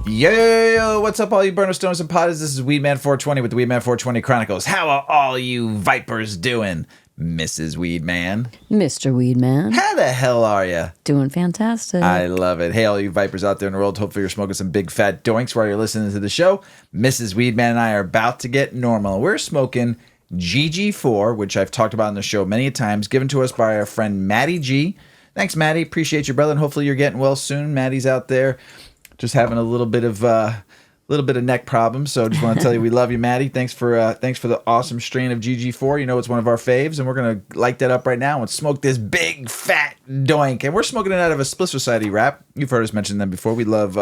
Yo, what's up, all you burner stones and potheads? This is Weedman 420 with the Weedman 420 Chronicles. How are all you vipers doing, Mrs. Weedman? Mr. Weedman. How the hell are you? Doing fantastic. I love it. Hey, all you vipers out there in the world, hopefully you're smoking some big fat doinks while you're listening to the show. Mrs. Weedman and I are about to get normal. We're smoking GG4, which I've talked about on the show many times, given to us by our friend Matty G. Thanks, Matty. Appreciate you, brother, and hopefully you're getting well soon. Matty's out there just having a little bit of neck problems, so just want to tell you we love you, Matty. Thanks for the awesome strain of GG4. You know it's one of our faves, and we're gonna light that up right now and smoke this big fat doink. And we're smoking it out of a Split Society wrap. You've heard us mention them before. We love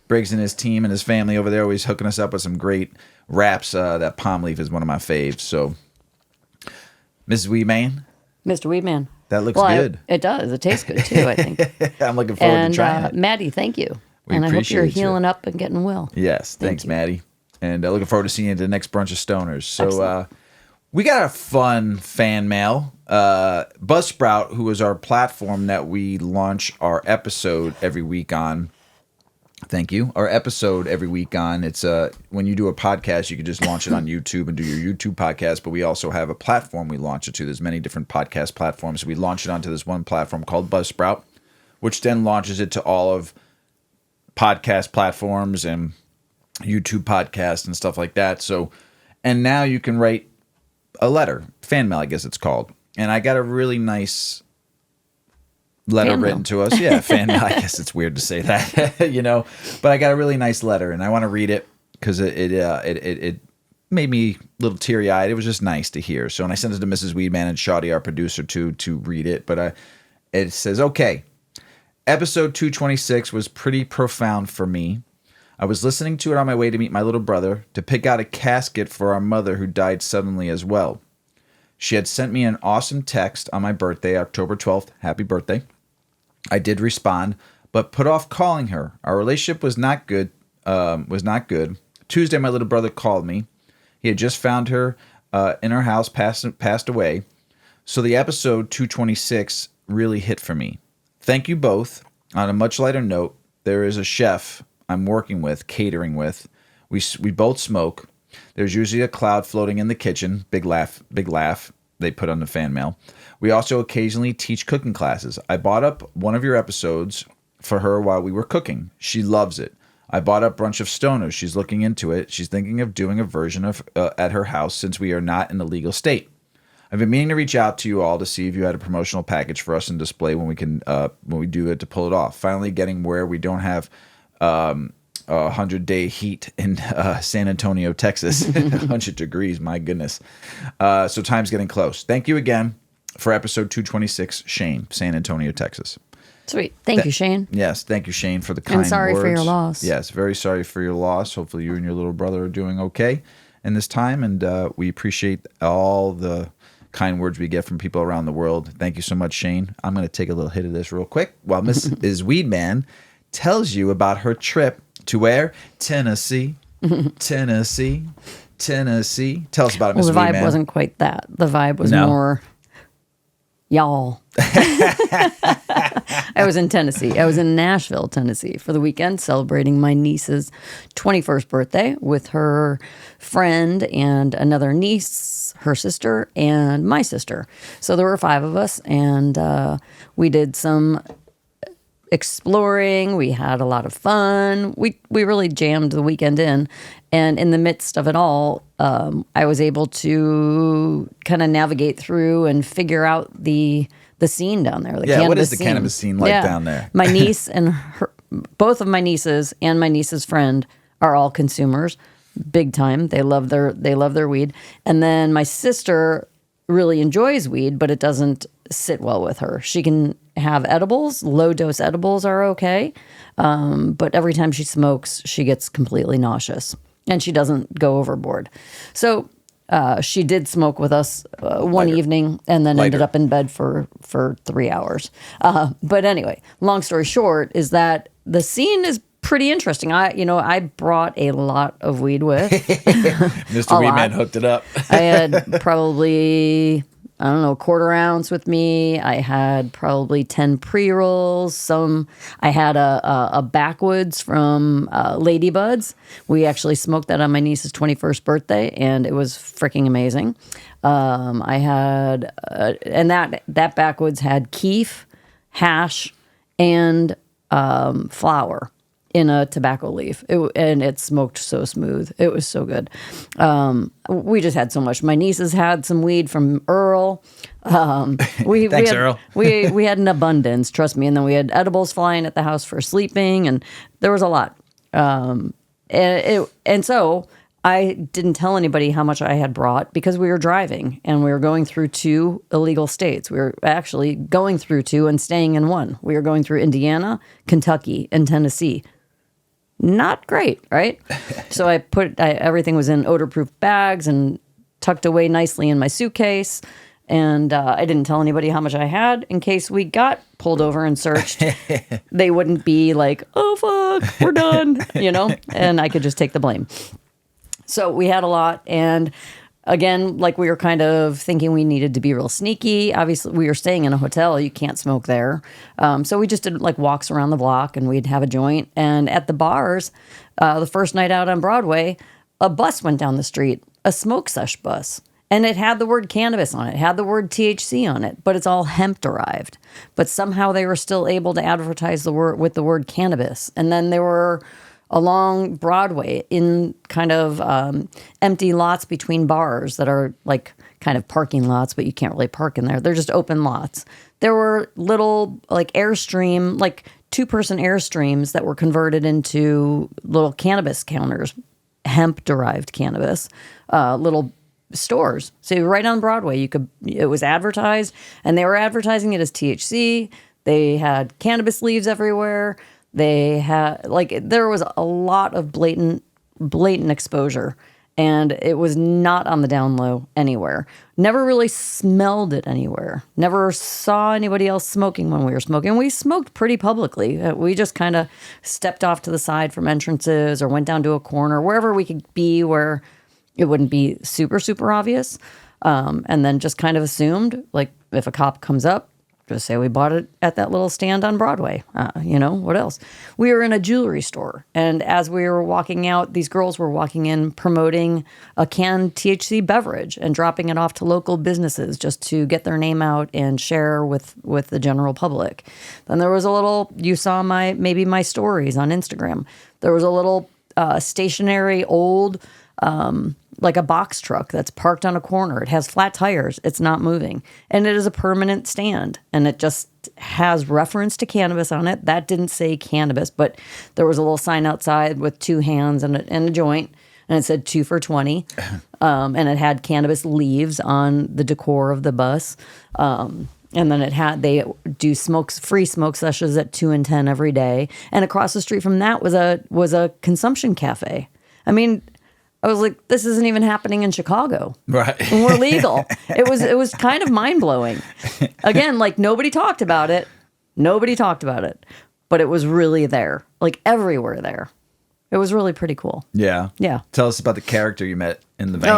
Briggs and his team and his family over there, always hooking us up with some great wraps. That palm leaf is one of my faves. So, Mrs. Weedman, Mr. Weedman. That looks good. It does. It tastes good too, I think. I'm looking forward to trying it. Maddie, thank you. We and I hope you're appreciate you. healing up and getting well. Yes, thanks, Maddie. And looking forward to seeing you at the next brunch of stoners. So Excellent. we got a fun fan mail. Buzzsprout, who is our platform that we launch our episode every week on. Thank you. Our episode every week on. It's when you do a podcast, you can just launch it on YouTube and do your YouTube podcast. But we also have a platform we launch it to. There's many different podcast platforms. We launch it onto this one platform called Buzzsprout, which then launches it to all of podcast platforms and YouTube podcasts and stuff like that. So, and now you can write a letter, fan mail, I guess it's called. And I got a really nice letter written to us. Yeah, fan mail. I guess it's weird to say that, you know, but I got a really nice letter and I want to read it because it made me a little teary eyed. It was just nice to hear. So, and I sent it to Mrs. Weedman and Shoddy, our producer, to read it. But it says, okay. Episode 226 was pretty profound for me. I was listening to it on my way to meet my little brother to pick out a casket for our mother who died suddenly as well. She had sent me an awesome text on my birthday, October 12th. Happy birthday. I did respond, but put off calling her. Our relationship was not good. Tuesday, my little brother called me. He had just found her in her house, passed away. So the episode 226 really hit for me. Thank you both. On a much lighter note, there is a chef I'm working with, catering with. We both smoke. There's usually a cloud floating in the kitchen. Big laugh, they put on the fan mail. We also occasionally teach cooking classes. I bought up one of your episodes for her while we were cooking. She loves it. I bought up Brunch of Stoners. She's looking into it. She's thinking of doing a version of at her house since we are not in a legal state. I've been meaning to reach out to you all to see if you had a promotional package for us and display when we do it to pull it off. Finally getting where we don't have 100-day heat in San Antonio, Texas. 100 degrees, my goodness. So time's getting close. Thank you again for episode 226, Shane, San Antonio, Texas. Sweet. Thank you, Shane. Yes, thank you, Shane, for the kind words. And sorry for your loss. Yes, very sorry for your loss. Hopefully you and your little brother are doing okay in this time, and we appreciate all the kind words we get from people around the world. Thank you so much, Shane. I'm going to take a little hit of this real quick while Mrs. Weedman tells you about her trip to where? Tennessee. Tennessee. Tell us about it, Mrs. Well, the vibe Weedman. wasn't quite that. The vibe was more y'all. I was in Tennessee. I was in Nashville, Tennessee for the weekend celebrating my niece's 21st birthday with her friend and another niece, her sister, and my sister. So there were 5 of us, and we did some exploring. We had a lot of fun. We really jammed the weekend in. And in the midst of it all, I was able to kind of navigate through and figure out the scene down there. What is the cannabis scene like down there? My niece and both of my nieces and my niece's friend are all consumers, big time. They love their weed. And then my sister really enjoys weed, but it doesn't sit well with her. She can have edibles. Low dose edibles are okay, but every time she smokes, she gets completely nauseous, and she doesn't go overboard. So she did smoke with us one evening, and then ended up in bed for 3 hours. But anyway, long story short is that the scene is pretty interesting. I brought a lot of weed with. Mr. Weedman hooked it up. I had probably I don't know, a quarter ounce with me. I had probably 10 pre-rolls. I had a backwoods from Ladybuds. We actually smoked that on my niece's 21st birthday, and it was freaking amazing. I had, and that backwoods had keef, hash, and flower in a tobacco leaf. And it smoked so smooth. It was so good. We just had so much. My nieces had some weed from Earl. Thanks, Earl. we had an abundance, trust me. And then we had edibles flying at the house for sleeping, and there was a lot. And so I didn't tell anybody how much I had brought because we were driving and we were going through 2 illegal states. We were actually going through 2 and staying in 1. We were going through Indiana, Kentucky, and Tennessee. Not great, right? So everything was in odor-proof bags and tucked away nicely in my suitcase. And I didn't tell anybody how much I had in case we got pulled over and searched. They wouldn't be like, oh, fuck, we're done, and I could just take the blame. So we had a lot. And again, like we were kind of thinking we needed to be real sneaky. Obviously, we were staying in a hotel. You can't smoke there. So we just did like walks around the block and we'd have a joint. And at the bars, the first night out on Broadway, a bus went down the street, a smoke sesh bus. And it had the word cannabis on it, had the word THC on it, but it's all hemp derived. But somehow they were still able to advertise the word with the word cannabis. And then they were along Broadway in kind of empty lots between bars that are like kind of parking lots, but you can't really park in there. They're just open lots. There were little like Airstream, like 2-person Airstreams that were converted into little cannabis counters, hemp derived cannabis, little stores. So right on Broadway, it was advertised, and they were advertising it as THC. They had cannabis leaves everywhere. They had there was a lot of blatant exposure, and it was not on the down low anywhere. Never really smelled it anywhere. Never saw anybody else smoking when we were smoking. We smoked pretty publicly. We just kind of stepped off to the side from entrances or went down to a corner, wherever we could be where it wouldn't be super, super obvious. And then just kind of assumed, like, if a cop comes up, just say we bought it at that little stand on Broadway. What else? We were in a jewelry store. And as we were walking out, these girls were walking in promoting a canned THC beverage and dropping it off to local businesses just to get their name out and share with the general public. Then there was a little, you saw maybe my stories on Instagram. There was a little stationary old like a box truck that's parked on a corner. It has flat tires. It's not moving. And it is a permanent stand. And it just has reference to cannabis on it. That didn't say cannabis, but there was a little sign outside with 2 hands and a joint. And it said 2 for $20. And it had cannabis leaves on the decor of the bus. And then they do free smoke sessions at 2 and 10 every day. And across the street from that was a consumption cafe. I mean, I was like, this isn't even happening in Chicago. Right. And we're legal. It was kind of mind-blowing. Again, like nobody talked about it. But it was really there. Like everywhere there. It was really pretty cool. Yeah. Yeah. Tell us about the character you met in the van.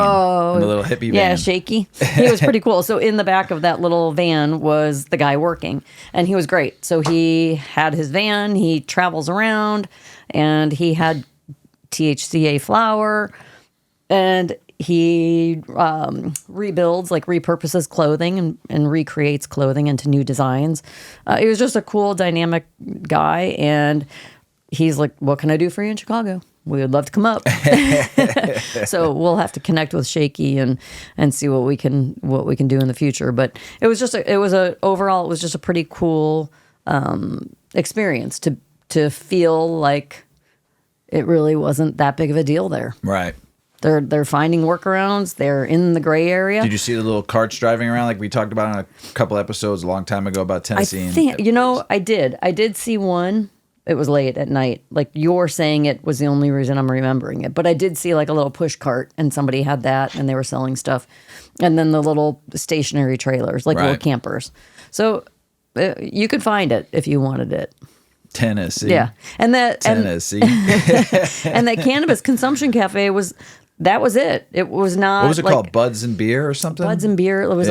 In the little hippie van. Yeah, Shaky. He was pretty cool. So in the back of that little van was the guy working. And he was great. So he had his van. He travels around. And he had THCA flower. And he repurposes clothing and recreates clothing into new designs. He was just a cool, dynamic guy. And he's like, what can I do for you in Chicago? We would love to come up. So we'll have to connect with Shaky and see what we can do in the future. But it was just overall a pretty cool experience to feel like it really wasn't that big of a deal there. Right. They're finding workarounds. They're in the gray area. Did you see the little carts driving around like we talked about on a couple episodes a long time ago about Tennessee? I did. I did see one. It was late at night. Like you're saying it was the only reason I'm remembering it. But I did see like a little push cart and somebody had that and they were selling stuff. And then the little stationary trailers, like little campers. So you could find it if you wanted it. Tennessee. Yeah. And Tennessee. And that cannabis consumption cafe was it. It was not. What was it called? Buds and Beer or something? Buds and Beer. It was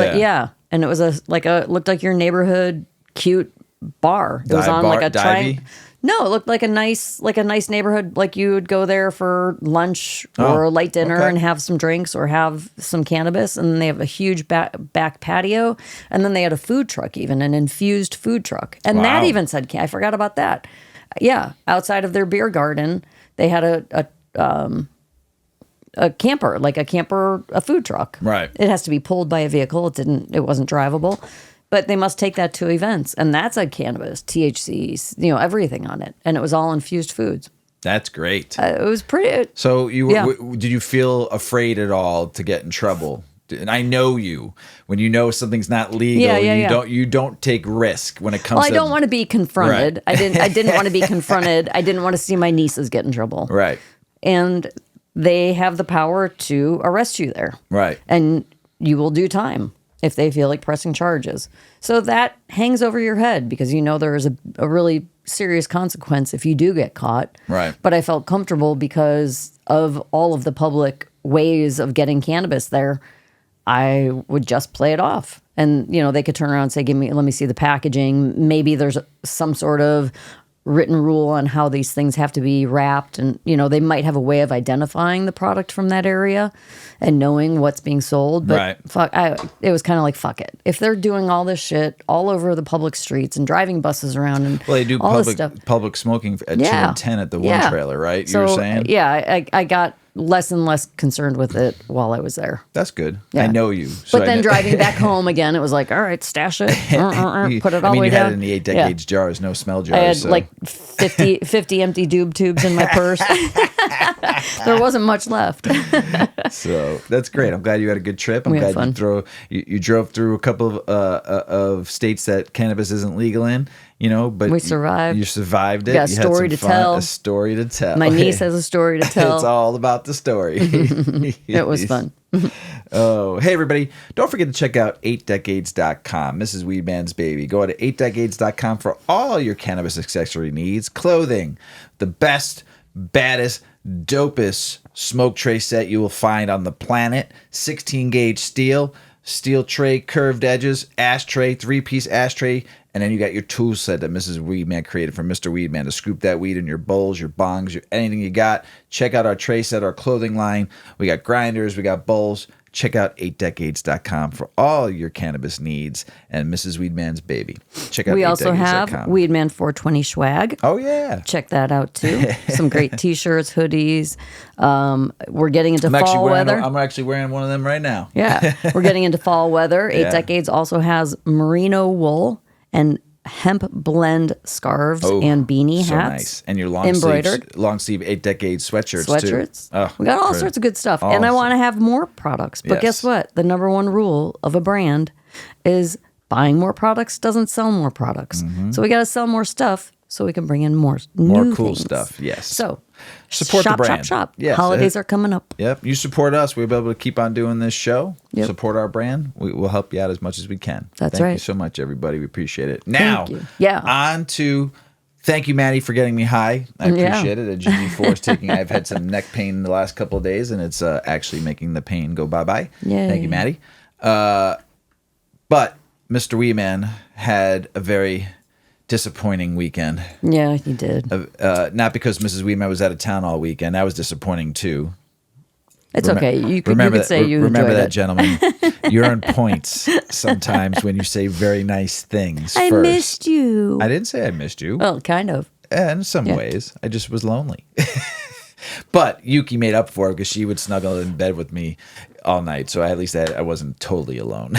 and it was looked like your neighborhood cute bar. It was Dive on bar- like a divey? No, it looked like a nice neighborhood. Like you would go there for lunch or a light dinner okay. and have some drinks or have some cannabis. And they have a huge back patio. And then they had a food truck, even an infused food truck. And that Wow. even said, I forgot about that. Yeah, outside of their beer garden, they had a camper, a food truck. Right. It has to be pulled by a vehicle. It wasn't drivable. But they must take that to events, and that's a cannabis, THC, everything on it, and it was all infused foods. That's great. It was pretty. So Yeah. did you feel afraid at all to get in trouble? And I know you. When you know something's not legal, you don't take risk when it comes. Well, I to... don't want to be confronted. Right. I didn't want to be confronted. I didn't want to see my nieces get in trouble. Right. And they have the power to arrest you there. Right. And you will do time if they feel like pressing charges. So that hangs over your head because there is a really serious consequence if you do get caught. Right. But I felt comfortable because of all of the public ways of getting cannabis there. I would just play it off. And, they could turn around and say, let me see the packaging. Maybe there's some sort of written rule on how these things have to be wrapped. And, they might have a way of identifying the product from that area and knowing what's being sold. But it was kind of like, fuck it. If they're doing all this shit all over the public streets and driving buses around and they do all this stuff. public smoking at 2 and 10 at the one trailer, right? You were saying? Yeah, I got less and less concerned with it while I was there. That's good. Yeah. I know you. So But then driving back home again, it was like, all right, stash it, put it all the way you down. had it in the 8 decades jars, no smell jars. I had so. like 50 empty doob tubes in my purse. There wasn't much left. So that's great. I'm glad you had a good trip. I'm We had glad fun. you drove through a couple of states that cannabis isn't legal in. But We survived. You survived it. Got a You had story some to fun, tell. A story to tell. My niece has a story to tell. It's all about the story. It was fun. Oh, hey, everybody. Don't forget to check out 8decades.com, Mrs. Weedman's baby. Go to 8decades.com for all your cannabis accessory needs. Clothing, the best, baddest, dopest smoke tray set you will find on the planet. 16-gauge steel tray, curved edges, ashtray, 3-piece ashtray, and then you got your tool set that Mrs. Weedman created for Mr. Weedman to scoop that weed in your bowls, your bongs, anything you got. Check out our tray set, our clothing line. We got grinders, we got bowls. Check out 8decades.com for all your cannabis needs and Mrs. Weedman's baby. Check out 8decades.com. We also have Weedman 420 swag. Oh, yeah. Check that out, too. Some great T-shirts, hoodies. We're getting into fall weather. I'm actually wearing one of them right now. Yeah, we're getting into fall weather. 8 Yeah. Decades also has merino wool and hemp blend scarves and beanie so hats. Nice. And your embroidered long sleeve 8 decade sweatshirts sweatshirts. too. Oh, we got all sorts of good stuff. And I Awesome. want to have more products. But guess Yes. what? The number one rule of a brand is buying more products doesn't sell more products. So we got to sell more stuff so we can bring in more new cool things. stuff. Yes. So Support shop, the brand. shop. Yes. Holidays are coming up. Yep. You support us. We'll be able to keep on doing this show. Yep. Support our brand. We'll help you out as much as we can. That's Thank you right. so much, everybody. We appreciate it. Now, you. Yeah. on to thank you, Matty, for getting me high. I appreciate it. A GG4 is taking. I've had some neck pain the last couple of days, and it's actually making the pain go bye-bye. Yay. Thank you, Matty. But Mr. Weeman had a very disappointing weekend. Yeah, he did. Not because Mrs. Weedman was out of town all weekend. That was disappointing too. It's okay. You could Remember say you remember enjoyed that, it. gentlemen. You earn points sometimes when you say very nice things I first. missed you. I didn't say I missed you. Well, kind of. In some ways, I just was lonely. But Yuki made up for it because she would snuggle in bed with me all night. So at least I wasn't totally alone.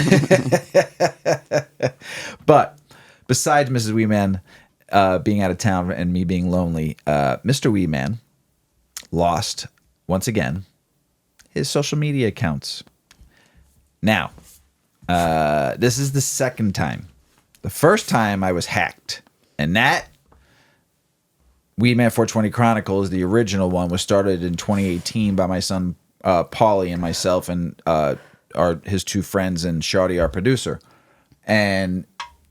But besides Mrs. Weeman being out of town and me being lonely, Mr. Weeman lost, once again, his social media accounts. Now, this is the second time. The first time I was hacked. And that Weedman 420 Chronicles, the original one, was started in 2018 by my son Paulie and myself and his two friends and Shawty, our producer. And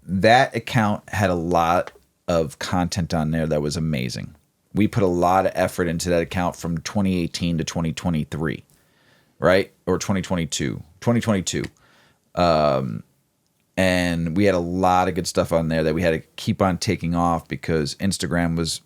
that account had a lot of content on there that was amazing. We put a lot of effort into that account from 2018 to 2023, right? Or 2022. And we had a lot of good stuff on there that we had to keep on taking off because Instagram was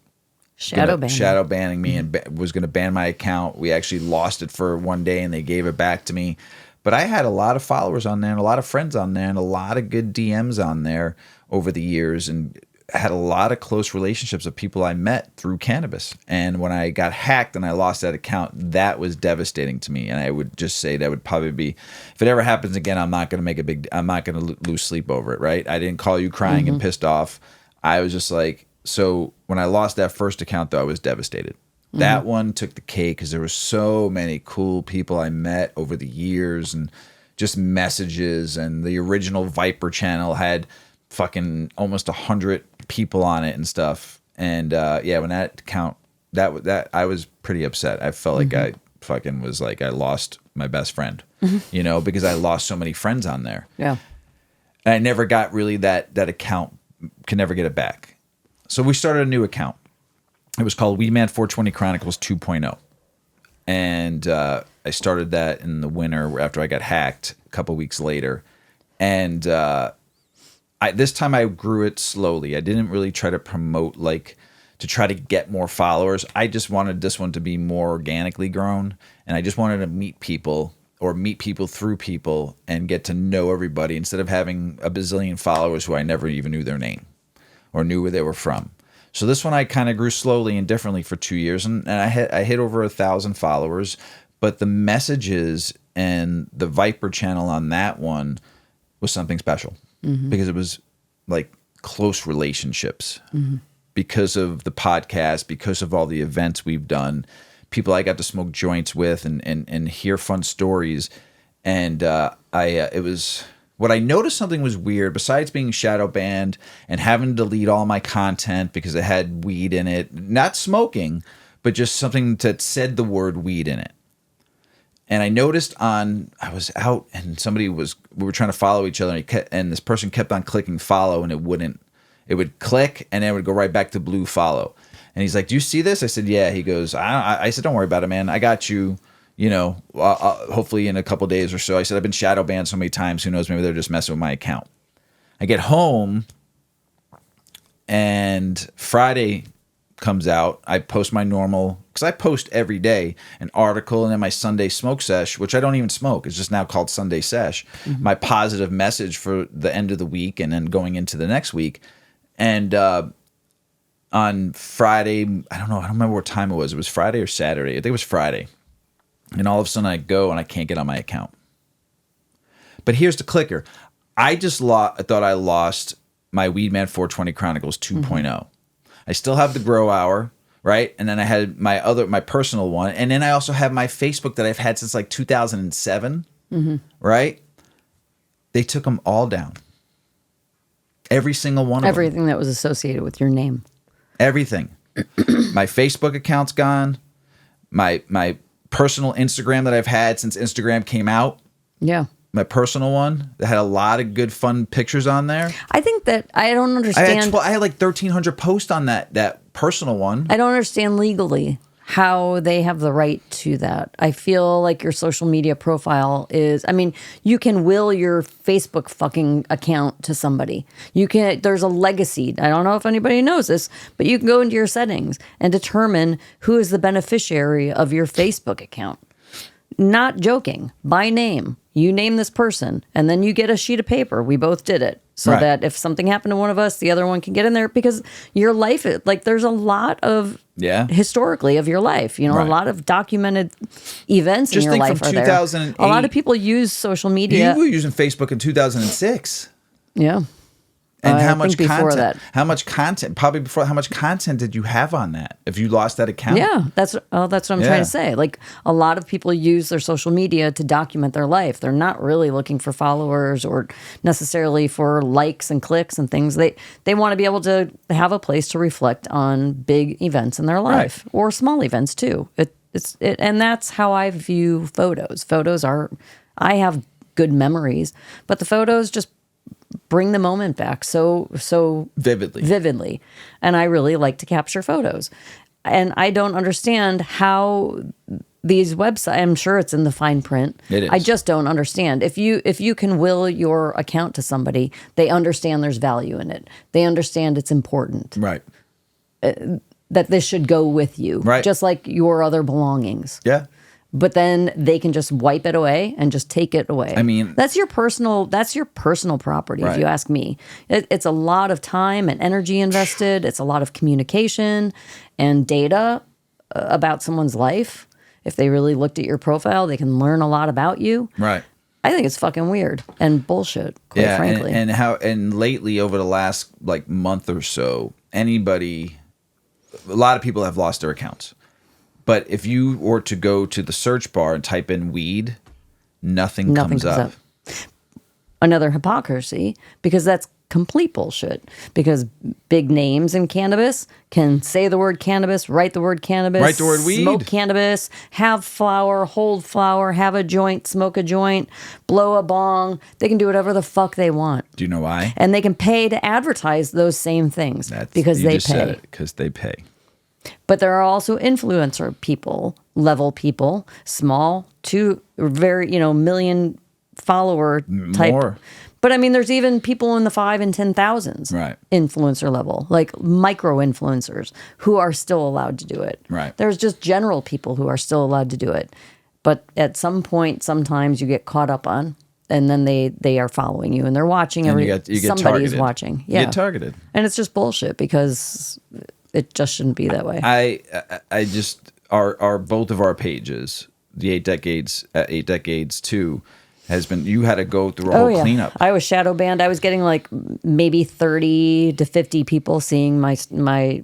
shadow banning me and was going to ban my account. We actually lost it for one day and they gave it back to me. But I had a lot of followers on there and a lot of friends on there and a lot of good DMs on there over the years, and had a lot of close relationships of people I met through cannabis. And when I got hacked and I lost that account, that was devastating to me. And I would just say that would probably be, if it ever happens again, I'm not going to lose sleep over it, right? I didn't call you crying and pissed off. I was just like, so when I lost that first account though, I was devastated. That one took the cake because there were so many cool people I met over the years and just messages. And the original Viper channel had fucking almost 100 people on it and stuff. And yeah, when that account, that I was pretty upset. I felt like I fucking was like I lost my best friend, you know, because I lost so many friends on there. Yeah, and I never got really that account. Can never get it back. So we started a new account. It was called Weedman 420 Chronicles 2.0. And I started that in the winter after I got hacked a couple weeks later. And this time I grew it slowly. I didn't really try to promote, like, to try to get more followers. I just wanted this one to be more organically grown. And I just wanted to meet people or meet people through people and get to know everybody instead of having a bazillion followers who I never even knew their name or knew where they were from. So this one I kind of grew slowly and differently for 2 years, and I hit over 1,000 followers. But the messages and the Viper channel on that one was something special because it was like close relationships because of the podcast, because of all the events we've done, people I got to smoke joints with and hear fun stories. And it was. What I noticed something was weird, besides being shadow banned and having to delete all my content because it had weed in it, not smoking, but just something that said the word weed in it. And I noticed I was out and we were trying to follow each other and this person kept on clicking follow and it would click and then it would go right back to blue follow. And he's like, "Do you see this?" I said, "Yeah." He goes, I said, "Don't worry about it, man. I got you. You know, hopefully in a couple days or so." I said, "I've been shadow banned so many times. Who knows? Maybe they're just messing with my account." I get home and Friday comes out. I post my normal, because I post every day, an article and then my Sunday smoke sesh, which I don't even smoke. It's just now called Sunday sesh. My positive message for the end of the week and then going into the next week. And on Friday, I don't remember what time it was. It was Friday or Saturday. I think it was Friday. And all of a sudden I go and I can't get on my account. But here's the clicker. I just thought I lost my Weedman 420 Chronicles 2.0. I still have the Grow Hour, right? And then I had my personal one. And then I also have my Facebook that I've had since like 2007, right? They took them all down. Every single one of them. Everything that was associated with your name. Everything. My Facebook account's gone. My personal Instagram that I've had since Instagram came out. Yeah. My personal one that had a lot of good, fun pictures on there. I think that I don't understand. I had like 1,300 posts on that personal one. I don't understand legally how they have the right to that. I feel like your social media profile is, I mean, you can will your Facebook fucking account to somebody. There's a legacy. I don't know if anybody knows this, but you can go into your settings and determine who is the beneficiary of your Facebook account. Not joking, by name. You name this person, and then you get a sheet of paper. We both did it. So that if something happened to one of us, the other one can get in there, because your life, like, there's a lot of historically of your life, you know, a lot of documented events in your life are there. A lot of people use social media. You were using Facebook in 2006. Yeah. And how much content? How much content? Probably before. How much content did you have on that? If you lost that account? Yeah, that's what I'm trying to say. Like, a lot of people use their social media to document their life. They're not really looking for followers or necessarily for likes and clicks and things. They want to be able to have a place to reflect on big events in their life or small events too. And that's how I view photos. I have good memories, but the photos just bring the moment back so vividly. And I really like to capture photos. And I don't understand how these websites, I'm sure it's in the fine print. It is. I just don't understand. If you can will your account to somebody, they understand there's value in it. They understand it's important. Right. That this should go with you. Right. Just like your other belongings. Yeah. But then they can just wipe it away and just take it away. I mean, that's your personal property, right. if you ask me. It's a lot of time and energy invested. It's a lot of communication and data about someone's life. If they really looked at your profile, they can learn a lot about you. Right. I think it's fucking weird and bullshit, quite frankly. And lately over the last like month or so, a lot of people have lost their accounts. But if you were to go to the search bar and type in weed, nothing comes up. Another hypocrisy, because that's complete bullshit. Because big names in cannabis can say the word cannabis, write the word cannabis, write the word weed, smoke cannabis, have flower, hold flower, have a joint, smoke a joint, blow a bong. They can do whatever the fuck they want. Do you know why? And they can pay to advertise those same things because they pay. Because they pay. But there are also influencer level people, small to very, million follower type. More. But I mean, there's even people in the 5 and 10,000s, right? Influencer level, like micro influencers who are still allowed to do it. Right. There's just general people who are still allowed to do it. But at some point, sometimes you get caught up on, and then they are following you and they're watching. You get somebody targeted. is watching. Yeah. You get targeted. And it's just bullshit because it just shouldn't be that way. I just our both of our pages, the 8 decades 2, has been, you had to go through a whole cleanup. I was shadow banned. I was getting like maybe 30 to 50 people seeing my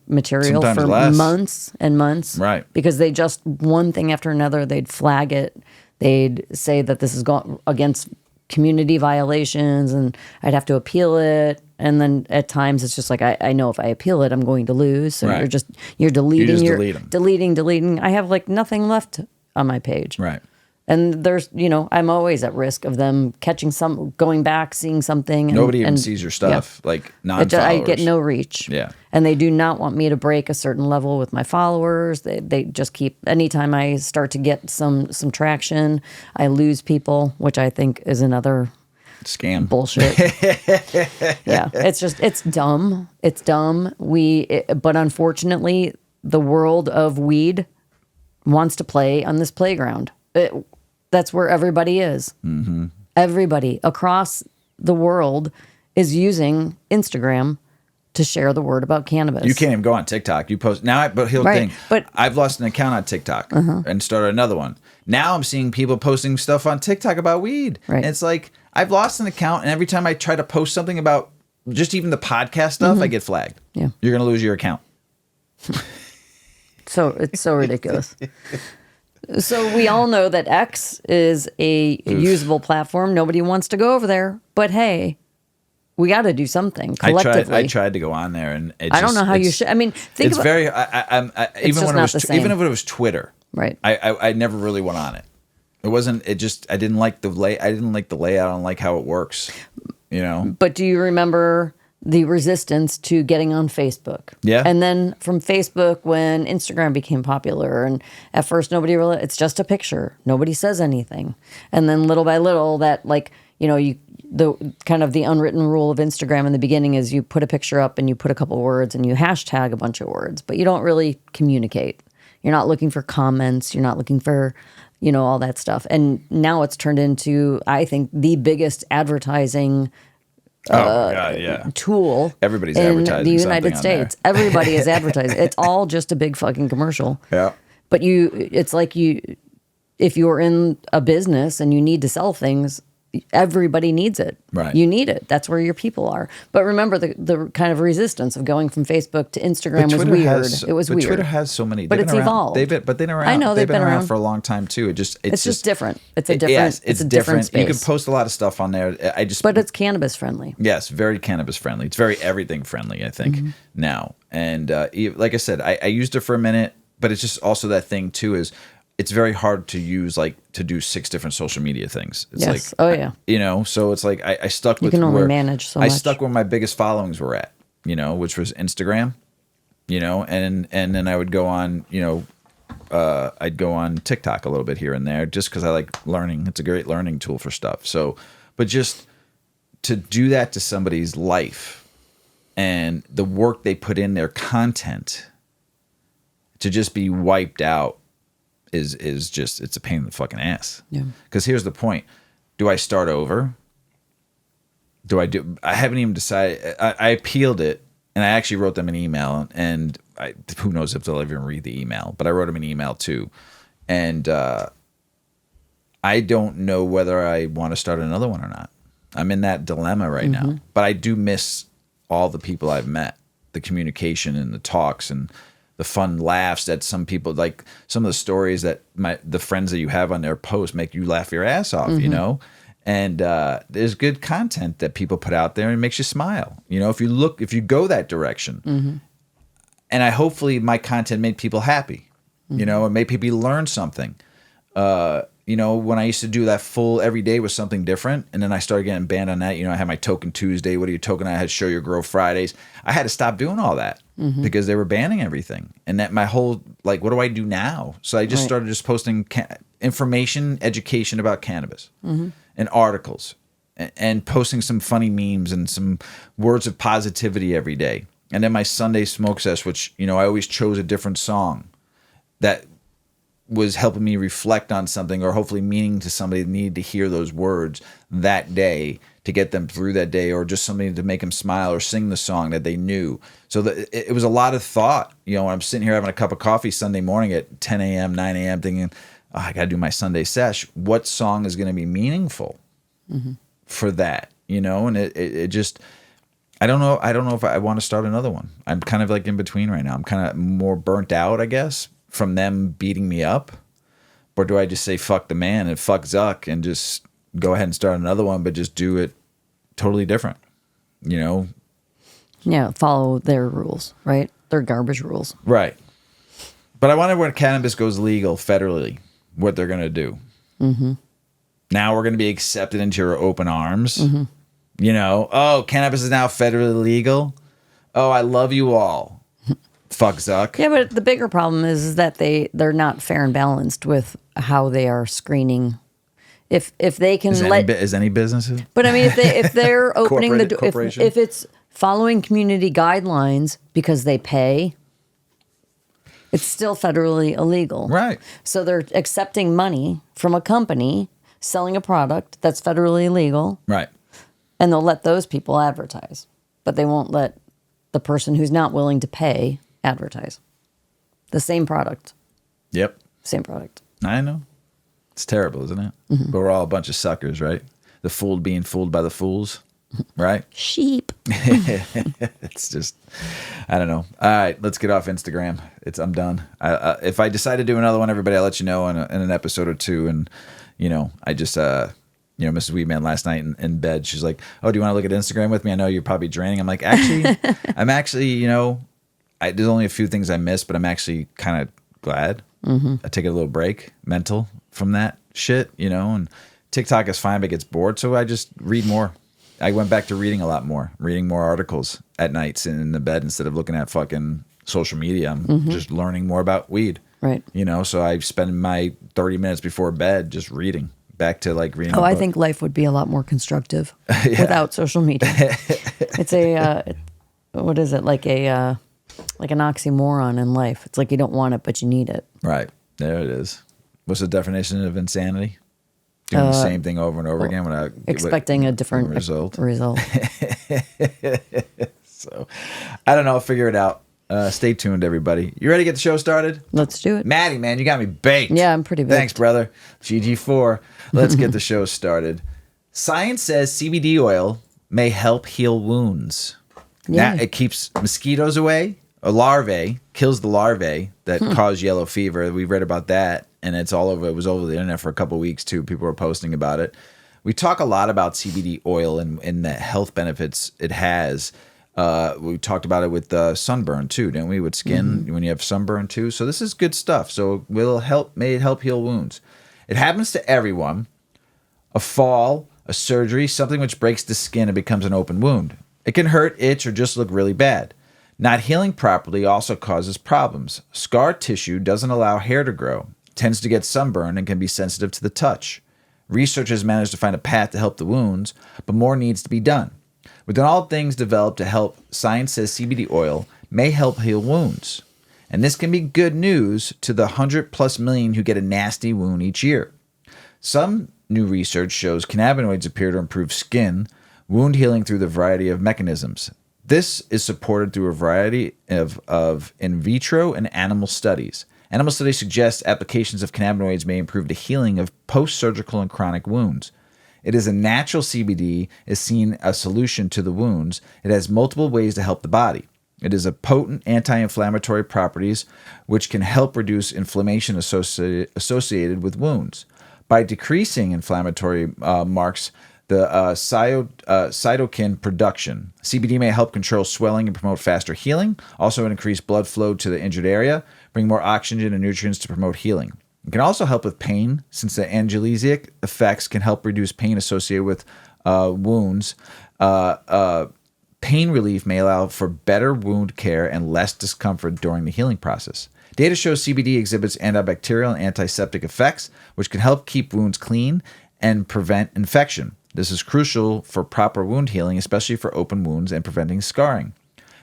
material Sometimes for less. months and months. Right. Because they just, one thing after another, they'd flag it. They'd say that this is gone against community violations and I'd have to appeal it. And then at times it's just like, I know if I appeal it, I'm going to lose. So right. you're deleting, delete them. deleting. I have like nothing left on my page. Right. And there's, I'm always at risk of them catching going back, seeing something. And, nobody even sees your stuff, like non-followers. I get no reach. Yeah. And they do not want me to break a certain level with my followers. They just keep, anytime I start to get some traction, I lose people, which I think is another scam bullshit. Yeah. It's dumb. It's dumb. But unfortunately, the world of weed wants to play on this playground. That's where everybody is. Mm-hmm. Everybody across the world is using Instagram to share the word about cannabis. You can't even go on TikTok. You post now, but here's the thing. But I've lost an account on TikTok and started another one. Now I'm seeing people posting stuff on TikTok about weed. Right. And it's like I've lost an account, and every time I try to post something about just even the podcast stuff, I get flagged. Yeah, you're gonna lose your account. So it's so ridiculous. So we all know that X is a usable platform. Nobody wants to go over there, but hey, we got to do something collectively. I tried to go on there, and I don't know how you should. I mean, think about very. Even when it was Twitter, right? I never really went on it. It wasn't. It just. I didn't like the layout. I don't like how it works. But do you remember the resistance to getting on Facebook? Yeah. And then from Facebook, when Instagram became popular, and at first nobody really, it's just a picture. Nobody says anything. And then little by little, that the kind of the unwritten rule of Instagram in the beginning is you put a picture up and you put a couple words and you hashtag a bunch of words, but you don't really communicate. You're not looking for comments. You're not looking for, all that stuff. And now it's turned into, I think, the biggest advertising tool. Everybody's in advertising the United States. Everybody is advertising. It's all just a big fucking commercial. Yeah. But it's like if you're in a business and you need to sell things, everybody needs it. Right. You need it. That's where your people are. But remember, the kind of resistance of going from Facebook to Instagram was weird. It was weird. Twitter has so many. But it's evolved. They've been around. I know they've been around for a long time too. It's just different. It's a different. It's a different space. You can post a lot of stuff on there. But it's cannabis friendly. Yes, very cannabis friendly. It's very everything friendly, I think, now. And like I said, I used it for a minute, but it's just also that thing too is it's very hard to use, like, to do 6 different social media things. It's yes. like, so it's like I stuck with. You can only manage so much. I stuck where my biggest followings were at, which was Instagram, and then I would go on, I'd go on TikTok a little bit here and there just because I like learning. It's a great learning tool for stuff. So, but just to do that to somebody's life and the work they put in their content to just be wiped out is just, it's a pain in the fucking ass. Yeah. Because here's the point. Do I start over? I haven't even decided. I appealed it, and I actually wrote them an email, and who knows if they'll even read the email, but I wrote them an email too. And I don't know whether I want to start another one or not. I'm in that dilemma right now, but I do miss all the people I've met, the communication and the talks and the fun laughs that some people, like some of the stories that the friends that you have on their posts make you laugh your ass off, you know? And there's good content that people put out there and it makes you smile. You know, if you go that direction, and hopefully my content made people happy, you know, and made people learn something. You know, when I used to do that full every day was something different, and then I started getting banned on that. You know, I had my Token Tuesday. What are you token? I had Show Your Grow Fridays. I had to stop doing all that because they were banning everything. And that my whole, like, what do I do now? So I just started just posting information, education about cannabis and articles and posting some funny memes and some words of positivity every day. And then my Sunday Smoke Sesh, which, you know, I always chose a different song that was helping me reflect on something or hopefully meaning to somebody that needed to hear those words that day to get them through that day, or just somebody to make them smile or sing the song that they knew. So it was a lot of thought. You know, when I'm sitting here having a cup of coffee Sunday morning at 10 a.m., 9 a.m. thinking, oh, I got to do my Sunday sesh. What song is going to be meaningful for that? You know, and it just, I don't know if I want to start another one. I'm kind of like in between right now. I'm kind of more burnt out, I guess, from them beating me up. Or do I just say fuck the man and fuck Zuck and just go ahead and start another one, but just do it totally different, you know? Yeah, follow their rules, right? Their garbage rules. Right. But I wonder when cannabis goes legal federally, what they're going to do. Now we're going to be accepted into your open arms. You know, oh, cannabis is now federally legal. Oh, I love you all. Fuck Zuck. Yeah, but the bigger problem is that they're not fair and balanced with how they are screening. If they can is any businesses? But I mean, if they're opening the door, corporation? if it's following community guidelines because they pay, it's still federally illegal. Right. So they're accepting money from a company selling a product that's federally illegal. Right. And they'll let those people advertise, but they won't let the person who's not willing to pay advertise the same product. Yep. Same product. I know. It's terrible, isn't it? But we're all a bunch of suckers, right? The fool being fooled by the fools, right? Sheep. It's just, I don't know. All right, let's get off Instagram. I'm done. If I decide to do another one, everybody, I'll let you know in an episode or two. And, you know, I just, you know, Mrs. Weedman last night in bed, she's like, oh, do you want to look at Instagram with me? I know you're probably draining. I'm like, actually, you know, there's only a few things I missed, but I'm actually kind of glad. I take a little break, mental, from that shit, you know, and TikTok is fine, but it gets bored. So I just read more. I went back to reading a lot more, reading more articles at nights in the bed instead of looking at fucking social media. I'm just learning more about weed. Right. You know, so I spend my 30 minutes before bed just reading. Back to like reading. I think life would be a lot more constructive without social media. It's what is it? Like an oxymoron in life. It's like you don't want it, but you need it. Right. There it is. What's the definition of insanity? Doing the same thing over and over again without expecting a different result. So, I don't know. I'll figure it out. Stay tuned, everybody. You ready to get the show started? Let's do it. Matty, man, you got me baked. Yeah, I'm pretty baked. Thanks, brother. GG4. Let's get the show started. Science says CBD oil may help heal wounds. Yeah. Now, it keeps mosquitoes away. A larvae kills the larvae that cause yellow fever. We read about that, and it's all over. It was over the internet for a couple of weeks too. People were posting about it. We talk a lot about CBD oil and the health benefits it has. We talked about it with sunburn too, didn't we? With skin when you have sunburn too. So this is good stuff. So may it help heal wounds. It happens to everyone. A fall, a surgery, something which breaks the skin and becomes an open wound. It can hurt, itch, or just look really bad. Not healing properly also causes problems. Scar tissue doesn't allow hair to grow, tends to get sunburned, and can be sensitive to the touch. Researchers managed to find a path to help the wounds, but more needs to be done. Within all things developed to help, science says CBD oil may help heal wounds. And this can be good news to the 100+ million who get a nasty wound each year. Some new research shows cannabinoids appear to improve skin, wound healing through the variety of mechanisms. This is supported through a variety of in vitro and animal studies. Animal studies suggest applications of cannabinoids may improve the healing of post-surgical and chronic wounds. It is a natural CBD is seen a solution to the wounds. It has multiple ways to help the body. It is a potent anti-inflammatory properties which can help reduce inflammation associated with wounds. By decreasing inflammatory marks, the cytokine production. CBD may help control swelling and promote faster healing, also increase blood flow to the injured area, bring more oxygen and nutrients to promote healing. It can also help with pain, since the analgesic effects can help reduce pain associated with wounds. Pain relief may allow for better wound care and less discomfort during the healing process. Data shows CBD exhibits antibacterial and antiseptic effects, which can help keep wounds clean and prevent infection. This is crucial for proper wound healing, especially for open wounds and preventing scarring.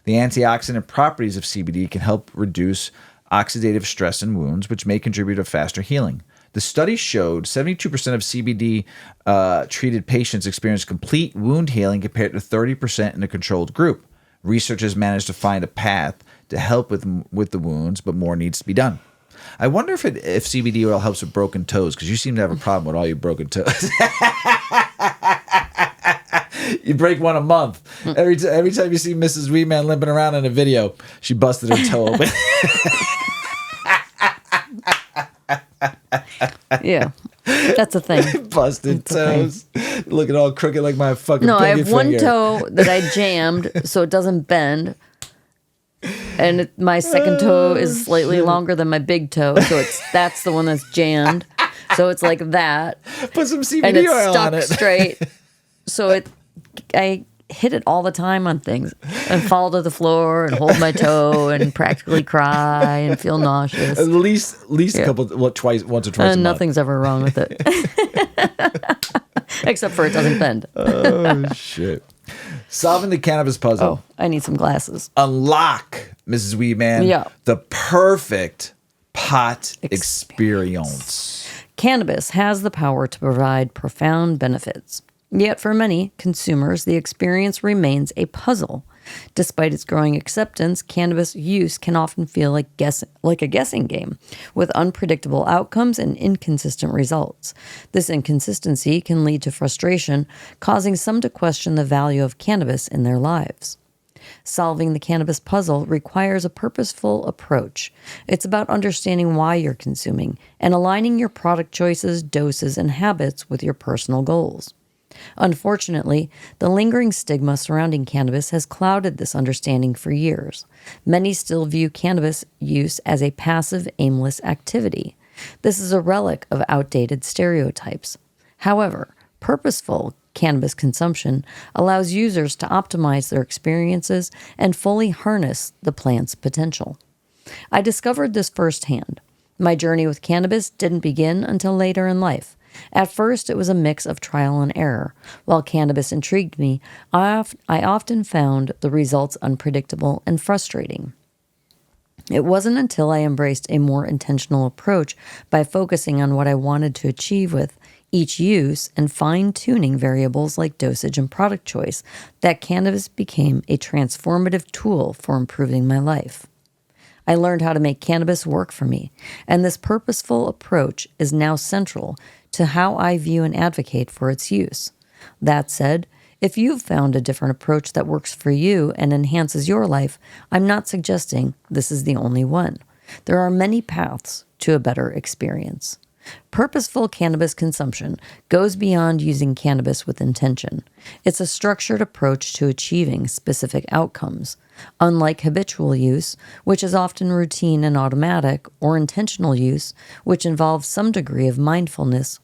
The antioxidant properties of CBD can help reduce oxidative stress in wounds, which may contribute to faster healing. The study showed 72% of CBD treated patients experienced complete wound healing compared to 30% in the controlled group. Researchers managed to find a path to help with the wounds, but more needs to be done. I wonder if CBD oil helps with broken toes, because you seem to have a problem with all your broken toes. You break one a month. Every time you see Mrs. Weedman limping around in a video, she busted her toe open. Yeah, that's a thing. Busted toes. Looking all crooked like my fucking No, I have pinky one finger. toe that I jammed so it doesn't bend. And my second toe is slightly longer than my big toe, so that's the one that's jammed. So it's like that. Put some And CBD it's oil stuck on it. straight. So I hit it all the time on things and fall to the floor and hold my toe and practically cry and feel nauseous. At least a couple, once or twice a month. And nothing's ever wrong with it. Except for it doesn't bend. Oh, shit. Solving the cannabis puzzle. Oh, I need some glasses. Unlock, Mrs. Weedman, Yeah. the perfect pot experience. Cannabis has the power to provide profound benefits. Yet for many consumers, the experience remains a puzzle. Despite its growing acceptance, cannabis use can often feel like a guessing game, with unpredictable outcomes and inconsistent results. This inconsistency can lead to frustration, causing some to question the value of cannabis in their lives. Solving the cannabis puzzle requires a purposeful approach. It's about understanding why you're consuming and aligning your product choices, doses, and habits with your personal goals. Unfortunately, the lingering stigma surrounding cannabis has clouded this understanding for years. Many still view cannabis use as a passive, aimless activity. This is a relic of outdated stereotypes. However, purposeful cannabis consumption allows users to optimize their experiences and fully harness the plant's potential. I discovered this firsthand. My journey with cannabis didn't begin until later in life. At first, it was a mix of trial and error. While cannabis intrigued me, I often found the results unpredictable and frustrating. It wasn't until I embraced a more intentional approach by focusing on what I wanted to achieve with each use and fine-tuning variables like dosage and product choice that cannabis became a transformative tool for improving my life. I learned how to make cannabis work for me, and this purposeful approach is now central to how I view and advocate for its use. That said, if you've found a different approach that works for you and enhances your life, I'm not suggesting this is the only one. There are many paths to a better experience. Purposeful cannabis consumption goes beyond using cannabis with intention. It's a structured approach to achieving specific outcomes. Unlike habitual use, which is often routine and automatic, or intentional use, which involves some degree of mindfulness,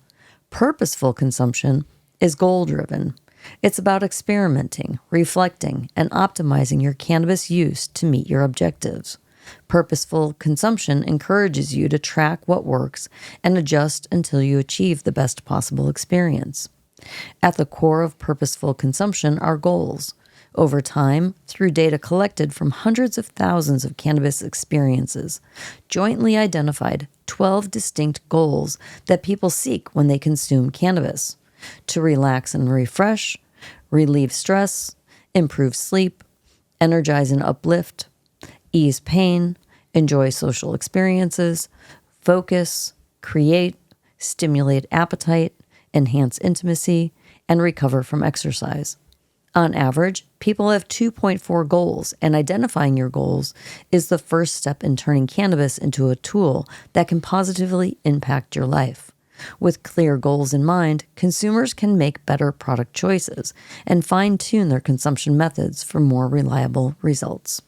purposeful consumption is goal-driven. It's about experimenting, reflecting, and optimizing your cannabis use to meet your objectives. Purposeful consumption encourages you to track what works and adjust until you achieve the best possible experience. At the core of purposeful consumption are goals. Over time, through data collected from hundreds of thousands of cannabis experiences, jointly identified 12 distinct goals that people seek when they consume cannabis: to relax and refresh, relieve stress, improve sleep, energize and uplift, ease pain, enjoy social experiences, focus, create, stimulate appetite, enhance intimacy, and recover from exercise. On average, people have 2.4 goals, and identifying your goals is the first step in turning cannabis into a tool that can positively impact your life. With clear goals in mind, consumers can make better product choices and fine-tune their consumption methods for more reliable results.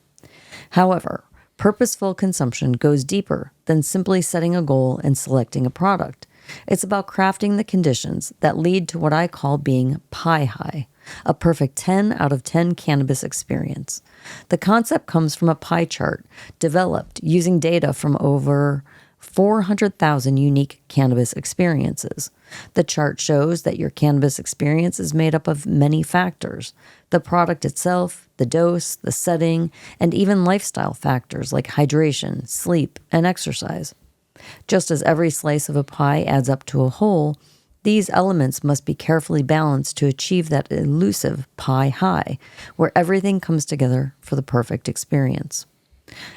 However, purposeful consumption goes deeper than simply setting a goal and selecting a product. It's about crafting the conditions that lead to what I call being pie high, a perfect 10 out of 10 cannabis experience. The concept comes from a pie chart developed using data from over 400,000 unique cannabis experiences. The chart shows that your cannabis experience is made up of many factors: the product itself, the dose, the setting, and even lifestyle factors like hydration, sleep, and exercise. Just as every slice of a pie adds up to a whole, these elements must be carefully balanced to achieve that elusive pie high, where everything comes together for the perfect experience.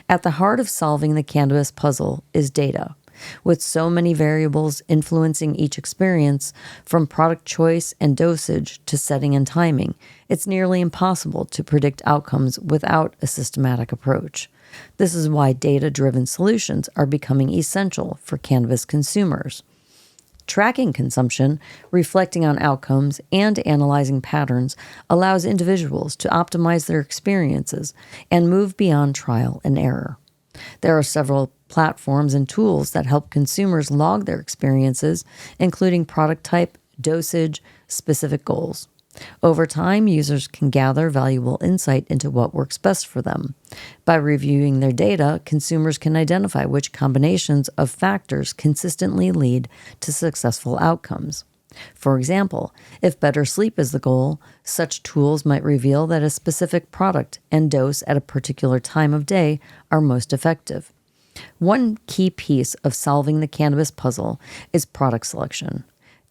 At the heart of solving the cannabis puzzle is data. With so many variables influencing each experience, from product choice and dosage to setting and timing, it's nearly impossible to predict outcomes without a systematic approach. This is why data-driven solutions are becoming essential for cannabis consumers. Tracking consumption, reflecting on outcomes, and analyzing patterns allows individuals to optimize their experiences and move beyond trial and error. There are several platforms and tools that help consumers log their experiences, including product type, dosage, specific goals. Over time, users can gather valuable insight into what works best for them. By reviewing their data, consumers can identify which combinations of factors consistently lead to successful outcomes. For example, if better sleep is the goal, such tools might reveal that a specific product and dose at a particular time of day are most effective. One key piece of solving the cannabis puzzle is product selection.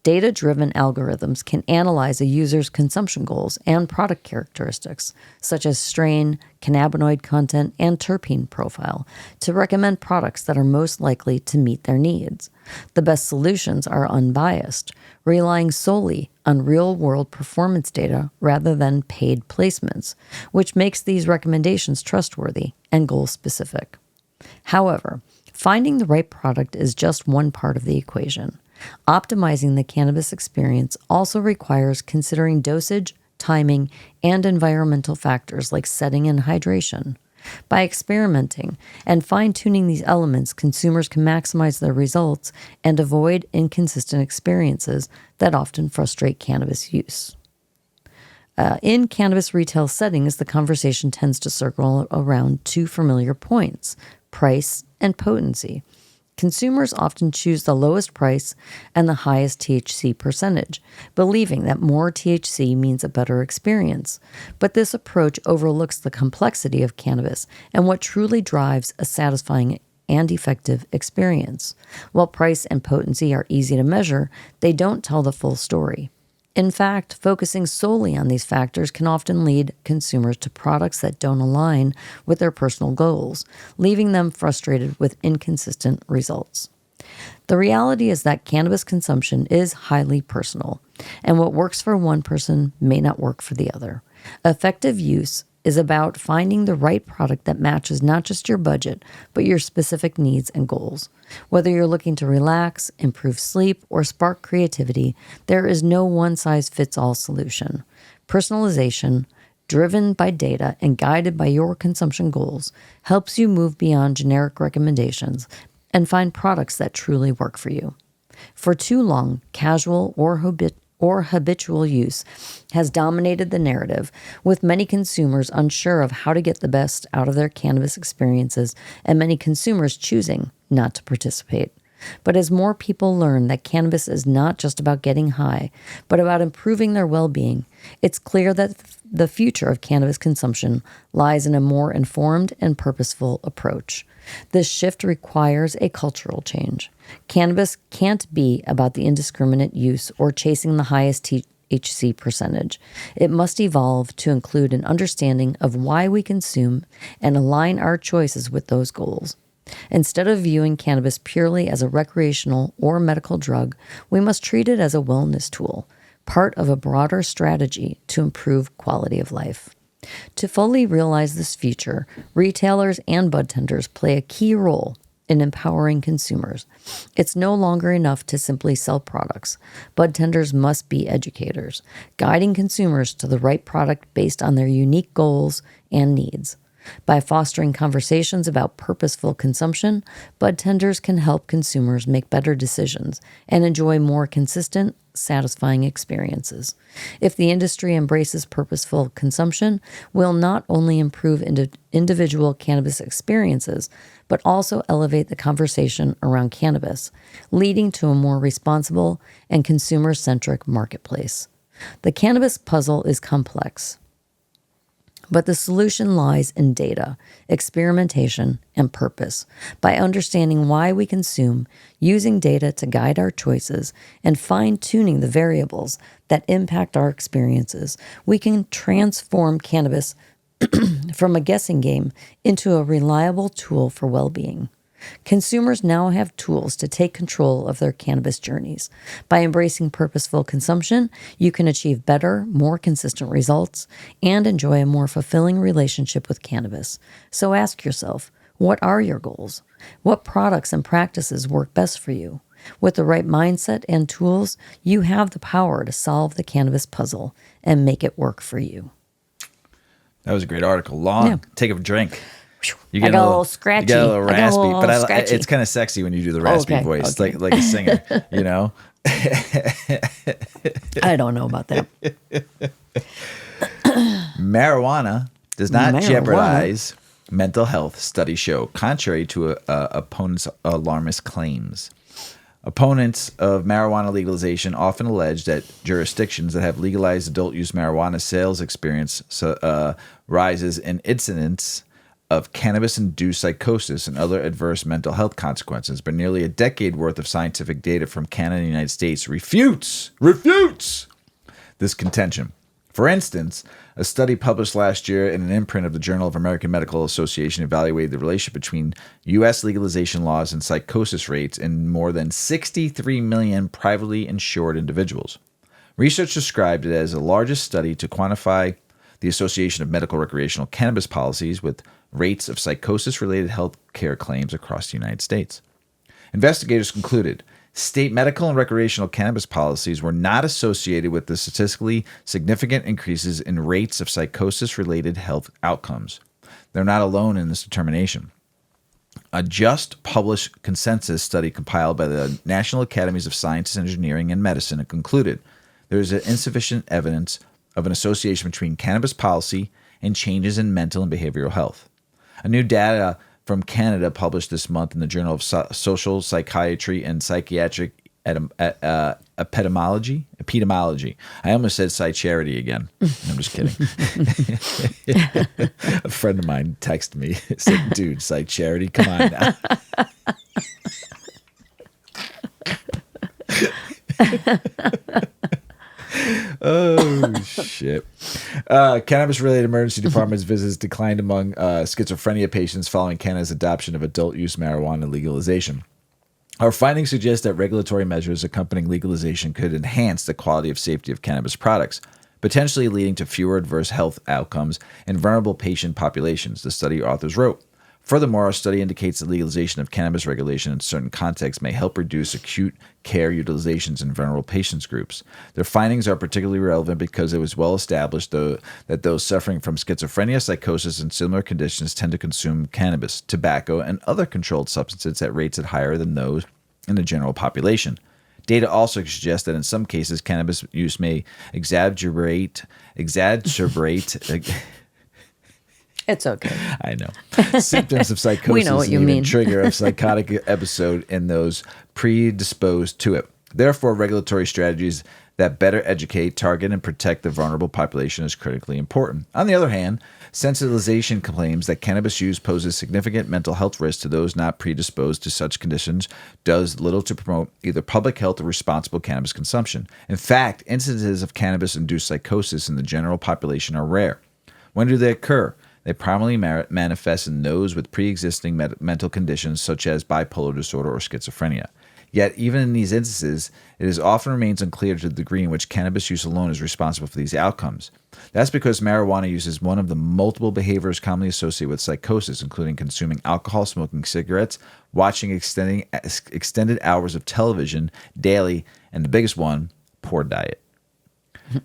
Data-driven algorithms can analyze a user's consumption goals and product characteristics, such as strain, cannabinoid content, and terpene profile, to recommend products that are most likely to meet their needs. The best solutions are unbiased, relying solely on real-world performance data rather than paid placements, which makes these recommendations trustworthy and goal-specific. However, finding the right product is just one part of the equation. Optimizing the cannabis experience also requires considering dosage, timing, and environmental factors like setting and hydration. By experimenting and fine-tuning these elements, consumers can maximize their results and avoid inconsistent experiences that often frustrate cannabis use. In cannabis retail settings, the conversation tends to circle around two familiar points: price and potency. Consumers often choose the lowest price and the highest THC percentage, believing that more THC means a better experience. But this approach overlooks the complexity of cannabis and what truly drives a satisfying and effective experience. While price and potency are easy to measure, they don't tell the full story. In fact, focusing solely on these factors can often lead consumers to products that don't align with their personal goals, leaving them frustrated with inconsistent results. The reality is that cannabis consumption is highly personal, and what works for one person may not work for the other. Effective use is about finding the right product that matches not just your budget, but your specific needs and goals. Whether you're looking to relax, improve sleep, or spark creativity, there is no one-size-fits-all solution. Personalization, driven by data and guided by your consumption goals, helps you move beyond generic recommendations and find products that truly work for you. For too long, casual or or habitual use has dominated the narrative, with many consumers unsure of how to get the best out of their cannabis experiences and many consumers choosing not to participate. But as more people learn that cannabis is not just about getting high, but about improving their well-being, it's clear that the future of cannabis consumption lies in a more informed and purposeful approach. This shift requires a cultural change. Cannabis can't be about the indiscriminate use or chasing the highest THC percentage. It must evolve to include an understanding of why we consume and align our choices with those goals. Instead of viewing cannabis purely as a recreational or medical drug, we must treat it as a wellness tool, part of a broader strategy to improve quality of life. To fully realize this future, retailers and bud tenders play a key role in empowering consumers. It's no longer enough to simply sell products. Bud tenders must be educators, guiding consumers to the right product based on their unique goals and needs. By fostering conversations about purposeful consumption, bud tenders can help consumers make better decisions and enjoy more consistent, satisfying experiences. If the industry embraces purposeful consumption, we'll not only improve individual cannabis experiences, but also elevate the conversation around cannabis, leading to a more responsible and consumer-centric marketplace. The cannabis puzzle is complex, but the solution lies in data, experimentation, and purpose. By understanding why we consume, using data to guide our choices, and fine-tuning the variables that impact our experiences, we can transform cannabis from a guessing game into a reliable tool for well-being. Consumers now have tools to take control of their cannabis journeys. By embracing purposeful consumption, you can achieve better, more consistent results and enjoy a more fulfilling relationship with cannabis. So ask yourself, what are your goals? What products and practices work best for you? With the right mindset and tools, you have the power to solve the cannabis puzzle and make it work for you. That was a great article. Long. Yeah. Take a drink. You get a little scratchy. You get a little raspy, but it's kind of sexy when you do the raspy voice, like a singer, you know? I don't know about that. Marijuana does not jeopardize mental health, studies show, contrary to opponents' alarmist claims. Opponents of marijuana legalization often allege that jurisdictions that have legalized adult use marijuana sales experience rises in incidence of cannabis-induced psychosis and other adverse mental health consequences, but nearly a decade worth of scientific data from Canada and the United States refutes this contention. For instance, a study published last year in an imprint of the Journal of American Medical Association evaluated the relationship between U.S. legalization laws and psychosis rates in more than 63 million privately insured individuals. Research described it as the largest study to quantify the association of medical recreational cannabis policies with rates of psychosis-related health care claims across the United States. Investigators concluded state medical and recreational cannabis policies were not associated with the statistically significant increases in rates of psychosis-related health outcomes. They're not alone in this determination. A just published consensus study compiled by the National Academies of Sciences, Engineering, and Medicine concluded there is insufficient evidence of an association between cannabis policy and changes in mental and behavioral health. A new data from Canada published this month in the Journal of Social Psychiatry and Psychiatric Epidemiology. I almost said Psycharity again. I'm just kidding. A friend of mine texted me, said, dude, Psycharity, come on now. Oh, shit. Cannabis-related emergency departments visits declined among schizophrenia patients following Canada's adoption of adult-use marijuana legalization. Our findings suggest that regulatory measures accompanying legalization could enhance the quality of safety of cannabis products, potentially leading to fewer adverse health outcomes in vulnerable patient populations, the study authors wrote. Furthermore, our study indicates that legalization of cannabis regulation in certain contexts may help reduce acute care utilizations in vulnerable patients groups. Their findings are particularly relevant because it was well established that those suffering from schizophrenia, psychosis, and similar conditions tend to consume cannabis, tobacco, and other controlled substances at rates higher than those in the general population. Data also suggests that in some cases, cannabis use may exacerbate. It's okay. I know. Symptoms of psychosis We know what you and even mean. trigger a psychotic episode in those predisposed to it. Therefore, regulatory strategies that better educate, target, and protect the vulnerable population is critically important. On the other hand, sensitization claims that cannabis use poses significant mental health risks to those not predisposed to such conditions does little to promote either public health or responsible cannabis consumption. In fact, instances of cannabis-induced psychosis in the general population are rare. When do they occur? They primarily manifest in those with pre-existing mental conditions such as bipolar disorder or schizophrenia. Yet, even in these instances, it is often remains unclear to the degree in which cannabis use alone is responsible for these outcomes. That's because marijuana use is one of the multiple behaviors commonly associated with psychosis, including consuming alcohol, smoking cigarettes, watching extended hours of television daily, and the biggest one, poor diet.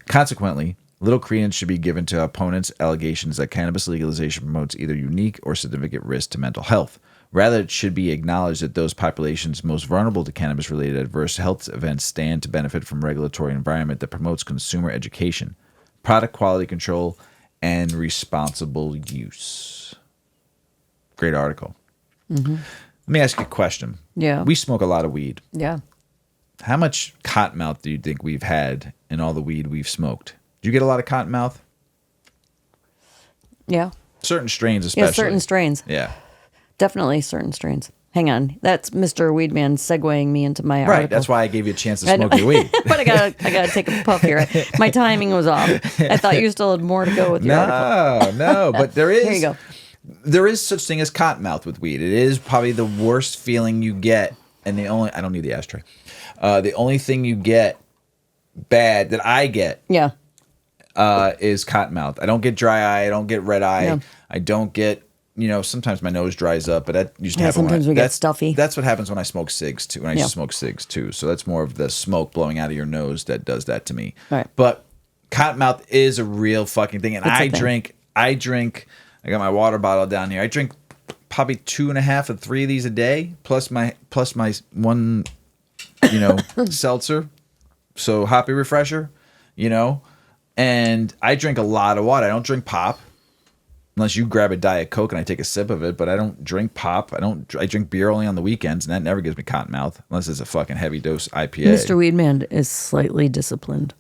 Consequently, little credence should be given to opponents' allegations that cannabis legalization promotes either unique or significant risk to mental health. Rather, it should be acknowledged that those populations most vulnerable to cannabis-related adverse health events stand to benefit from a regulatory environment that promotes consumer education, product quality control, and responsible use. Great article. Mm-hmm. Let me ask you a question. Yeah. We smoke a lot of weed. Yeah. How much cottonmouth do you think we've had in all the weed we've smoked? Do you get a lot of cottonmouth? Yeah. Certain strains especially. Yeah, certain strains. Yeah. Definitely certain strains. Hang on. That's Mr. Weedman segueing me into my Right. article. That's why I gave you a chance to smoke your weed. But I gotta take a puff here. My timing was off. I thought you still had more to go with your article. No. But there is... Here you go. There is such thing as cottonmouth with weed. It is probably the worst feeling you get. And the only... I don't need the ashtray. The only thing you get bad that I get... Yeah. Is cottonmouth. I don't get dry eye. I don't get red eye. Yeah. I don't get, sometimes my nose dries up, but that used to happen. Sometimes we get stuffy. That's what happens when I smoke cigs too. When I used to smoke cigs too. So that's more of the smoke blowing out of your nose that does that to me. Right. But cottonmouth is a real fucking thing. And I drink, I got my water bottle down here. I drink probably 2.5 or 3 of these a day, plus my one, seltzer. So hoppy refresher, And I drink a lot of water. I don't drink pop unless you grab a Diet Coke and I take a sip of it, but I don't drink pop. I drink beer only on the weekends, and that never gives me cottonmouth unless it's a fucking heavy dose IPA. Mr. Weedman is slightly disciplined.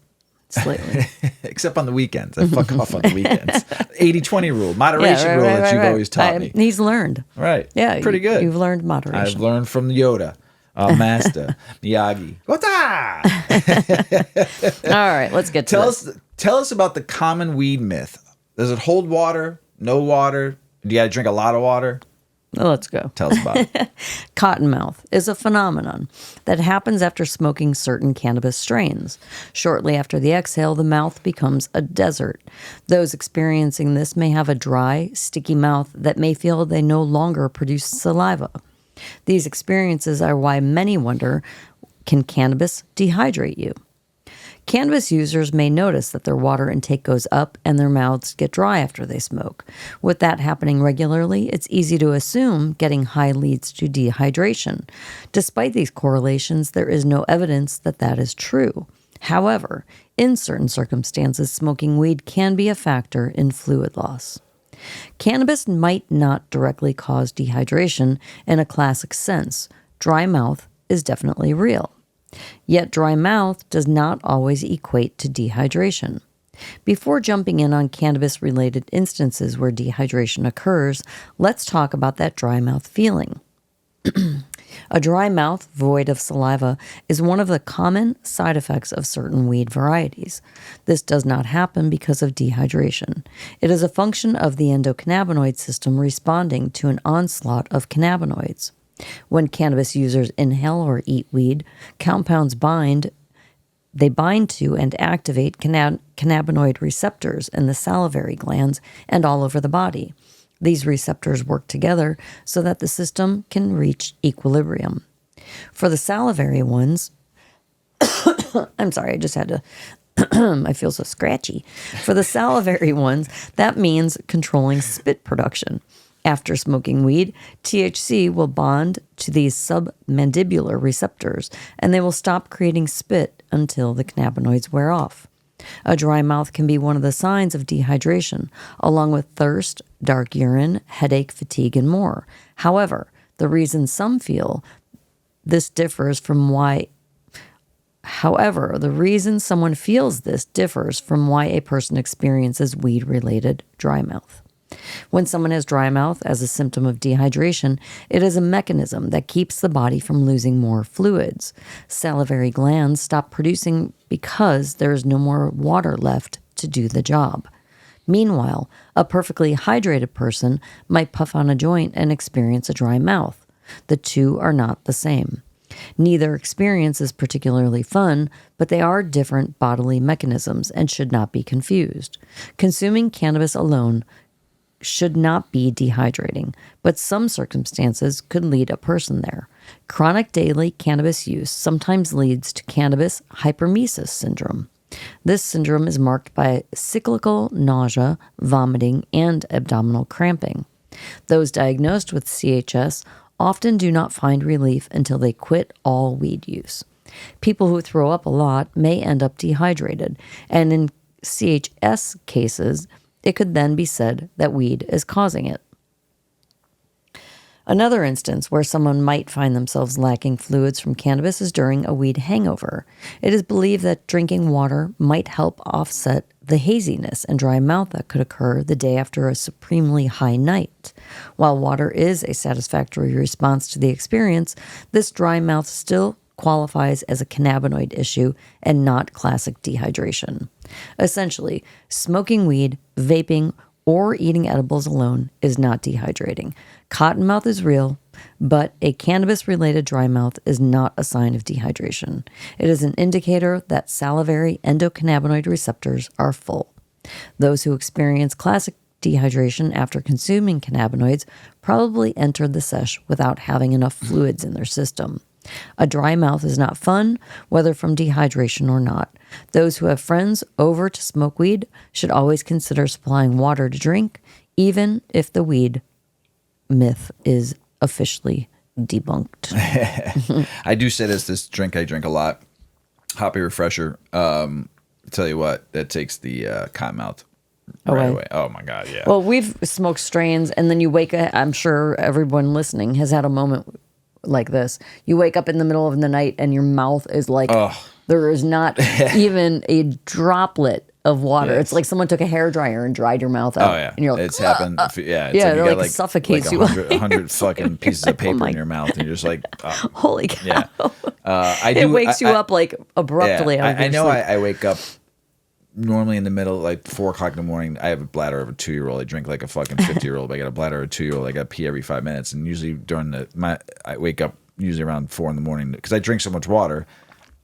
Slightly. Except on the weekends. I fuck off on the weekends. 80-20 rule, moderation rule that you've always taught me. He's learned. Right. Yeah. Pretty good. You've learned moderation. I've learned from Yoda. Master Miyagi. All right, let's get to this. Tell us about the common weed myth. Does it hold water? No water? Do you got to drink a lot of water? Let's go. Tell us about it. Cottonmouth is a phenomenon that happens after smoking certain cannabis strains. Shortly after the exhale, the mouth becomes a desert. Those experiencing this may have a dry, sticky mouth that may feel they no longer produce saliva. These experiences are why many wonder, can cannabis dehydrate you? Cannabis users may notice that their water intake goes up and their mouths get dry after they smoke. With that happening regularly, it's easy to assume getting high leads to dehydration. Despite these correlations, there is no evidence that that is true. However, in certain circumstances, smoking weed can be a factor in fluid loss. Cannabis might not directly cause dehydration in a classic sense. Dry mouth is definitely real. Yet dry mouth does not always equate to dehydration. Before jumping in on cannabis-related instances where dehydration occurs, let's talk about that dry mouth feeling. A dry mouth void of saliva is one of the common side effects of certain weed varieties. This does not happen because of dehydration. It is a function of the endocannabinoid system responding to an onslaught of cannabinoids. When cannabis users inhale or eat weed, compounds bind to and activate cannabinoid receptors in the salivary glands and all over the body. These receptors work together so that the system can reach equilibrium. For the salivary ones, I'm sorry, I just had to, I feel so scratchy. For the salivary ones, that means controlling spit production. After smoking weed, THC will bond to these submandibular receptors, and they will stop creating spit until the cannabinoids wear off. A dry mouth can be one of the signs of dehydration, along with thirst, dark urine, headache, fatigue, and more. However, the reason someone feels this differs from why a person experiences weed-related dry mouth. When someone has dry mouth as a symptom of dehydration, it is a mechanism that keeps the body from losing more fluids. Salivary glands stop producing because there is no more water left to do the job. Meanwhile, a perfectly hydrated person might puff on a joint and experience a dry mouth. The two are not the same. Neither experience is particularly fun, but they are different bodily mechanisms and should not be confused. Consuming cannabis alone should not be dehydrating, but some circumstances could lead a person there. Chronic daily cannabis use sometimes leads to cannabis hyperemesis syndrome. This syndrome is marked by cyclical nausea, vomiting, and abdominal cramping. Those diagnosed with CHS often do not find relief until they quit all weed use. People who throw up a lot may end up dehydrated, and in CHS cases, it could then be said that weed is causing it. Another instance where someone might find themselves lacking fluids from cannabis is during a weed hangover. It is believed that drinking water might help offset the haziness and dry mouth that could occur the day after a supremely high night. While water is a satisfactory response to the experience, this dry mouth still qualifies as a cannabinoid issue and not classic dehydration. Essentially, smoking weed, vaping, or eating edibles alone is not dehydrating. Cottonmouth is real, but a cannabis-related dry mouth is not a sign of dehydration. It is an indicator that salivary endocannabinoid receptors are full. Those who experience classic dehydration after consuming cannabinoids probably entered the sesh without having enough fluids in their system. A dry mouth is not fun, whether from dehydration or not. Those who have friends over to smoke weed should always consider supplying water to drink, even if the weed myth is officially debunked. I do say this drink I drink a lot, Hoppy Refresher. Tell you what, that takes the cottonmouth right away. Oh my God, yeah. Well, we've smoked strains, and then you wake up, I'm sure everyone listening has had a moment like this. You wake up in the middle of the night and your mouth is like, there is not even a droplet of water. Yes. It's like someone took a hairdryer and dried your mouth out. Oh yeah, and you're like, it's happened. Yeah, it's yeah, like you got like suffocates you. 100 fucking pieces of paper my in your mouth, and you're just like, holy cow. Yeah. It wakes you up like abruptly. Yeah, out of your I know. sleep. I wake up normally in the middle, like 4 o'clock in the morning. I have a bladder of a 2-year-old. I drink like a fucking 50-year-old. I got a bladder of a 2-year-old. I got to pee every 5 minutes, and usually during I wake up usually around 4 in the morning because I drink so much water,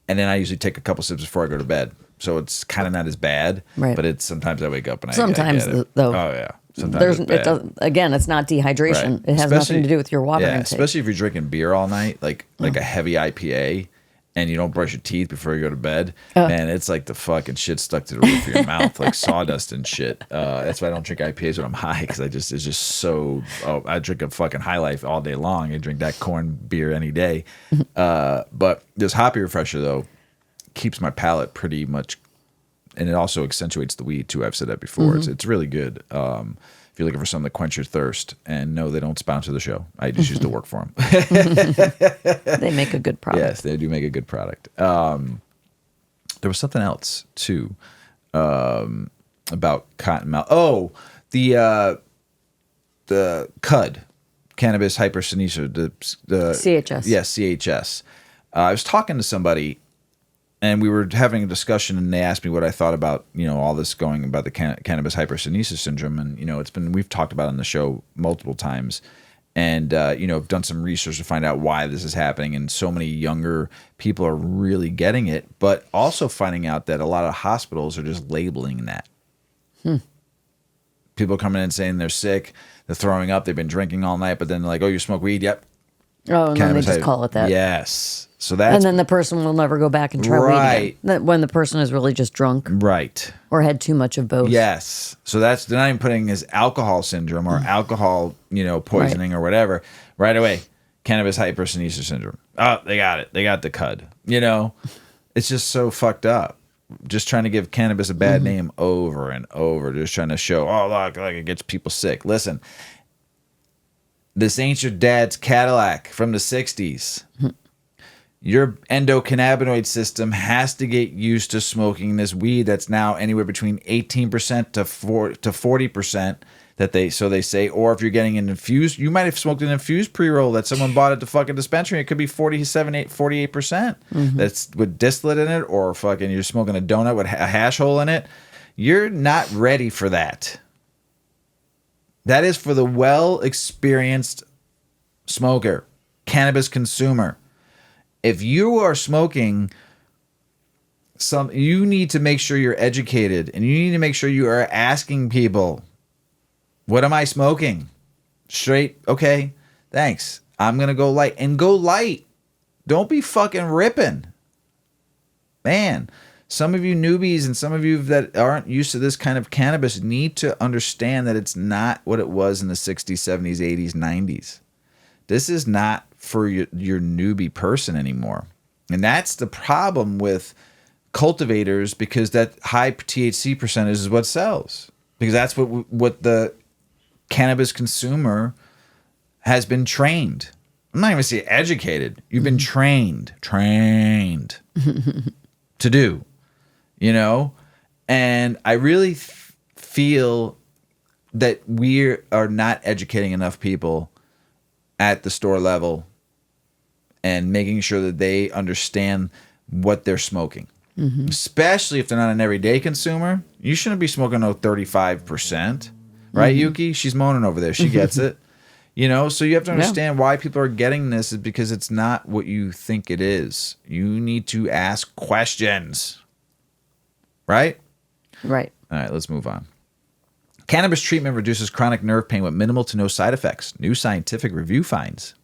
and then I usually take a couple sips before I go to bed. So it's kind of not as bad, right? But it's sometimes I wake up and I get it. Though. Oh yeah. Sometimes again, it's not dehydration. Right. It has nothing to do with your water intake. Especially if you're drinking beer all night, like a heavy IPA, and you don't brush your teeth before you go to bed. Man, it's like the fucking shit stuck to the roof of your mouth, like sawdust and shit. That's why I don't drink IPAs when I'm high, because it's just so. Oh, I drink a fucking High Life all day long. I drink that corn beer any day. But this Hoppy Refresher though keeps my palate pretty much. And it also accentuates the weed too. I've said that before. It's really good. If you're looking for something to quench your thirst, and no, they don't sponsor the show. I just used to work for them. They make a good product. Yes, they do make a good product. There was something else too about cottonmouth. Oh, the CUD, cannabis hyperkinesia, the CHS. Yes, CHS. I was talking to somebody. And we were having a discussion, and they asked me what I thought about, all this going about the cannabis hyperkinesia syndrome. And, we've talked about it on the show multiple times. And, I've done some research to find out why this is happening. And so many younger people are really getting it, but also finding out that a lot of hospitals are just labeling that. People coming in saying they're sick, they're throwing up, they've been drinking all night, but then they're like, oh, you smoke weed? Yep. Oh, and then they just call it that. Yes. So that's And then the person will never go back and try weed Right. again. When the person is really just drunk right. or had too much of both. Yes. So that's, they're not even putting as alcohol syndrome or alcohol, poisoning or whatever. Right away, cannabis hypersomnia syndrome. Oh, they got it. They got the cud. It's just so fucked up. Just trying to give cannabis a bad name over and over. Just trying to show, oh, look, like it gets people sick. Listen, this ain't your dad's Cadillac from the 60s. Your endocannabinoid system has to get used to smoking this weed that's now anywhere between 18% to 40% that they say. Or if you're getting an infused, you might have smoked an infused pre-roll that someone bought at the fucking dispensary. It could be 48%. That's with distillate in it, or fucking you're smoking a donut with a hash hole in it. You're not ready for that. That is for the well-experienced smoker, cannabis consumer. If you are smoking you need to make sure you're educated, and you need to make sure you are asking people, what am I smoking? Straight, okay, thanks. I'm going to go light. And go light. Don't be fucking ripping. Man, some of you newbies and some of you that aren't used to this kind of cannabis need to understand that it's not what it was in the 60s, 70s, 80s, 90s. This is not for your newbie person anymore. And that's the problem with cultivators, because that high THC percentage is what sells. Because that's what the cannabis consumer has been trained. I'm not even saying educated. You've been trained to do, And I really feel that we are not educating enough people at the store level and making sure that they understand what they're smoking. Especially if they're not an everyday consumer. You shouldn't be smoking no 35%. Right, Yuki? She's moaning over there. She gets it. So you have to understand why people are getting this is because it's not what you think it is. You need to ask questions. Right? Right. All right, let's move on. Cannabis treatment reduces chronic nerve pain with minimal to no side effects. New scientific review finds.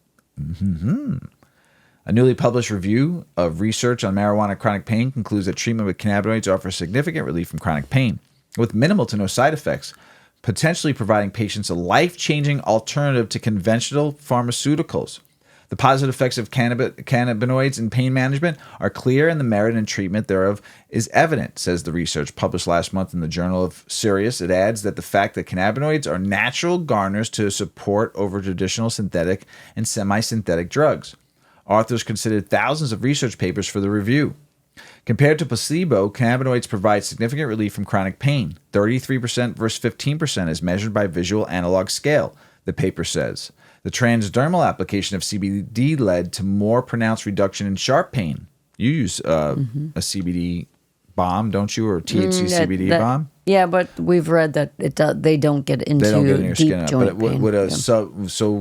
A newly published review of research on marijuana chronic pain concludes that treatment with cannabinoids offers significant relief from chronic pain with minimal to no side effects, potentially providing patients a life-changing alternative to conventional pharmaceuticals. The positive effects of cannabinoids in pain management are clear, and the merit in treatment thereof is evident, says the research published last month in the Journal of Sirius. It adds that the fact that cannabinoids are natural garners to support over traditional synthetic and semi-synthetic drugs. Authors considered thousands of research papers for the review. Compared to placebo, cannabinoids provide significant relief from chronic pain, 33% versus 15% as measured by visual analog scale, the paper says. The transdermal application of CBD led to more pronounced reduction in sharp pain. You use a CBD bomb, don't you, or THC CBD bomb? Yeah, but we've read that they don't get into They don't get in your deep skin, joint pain.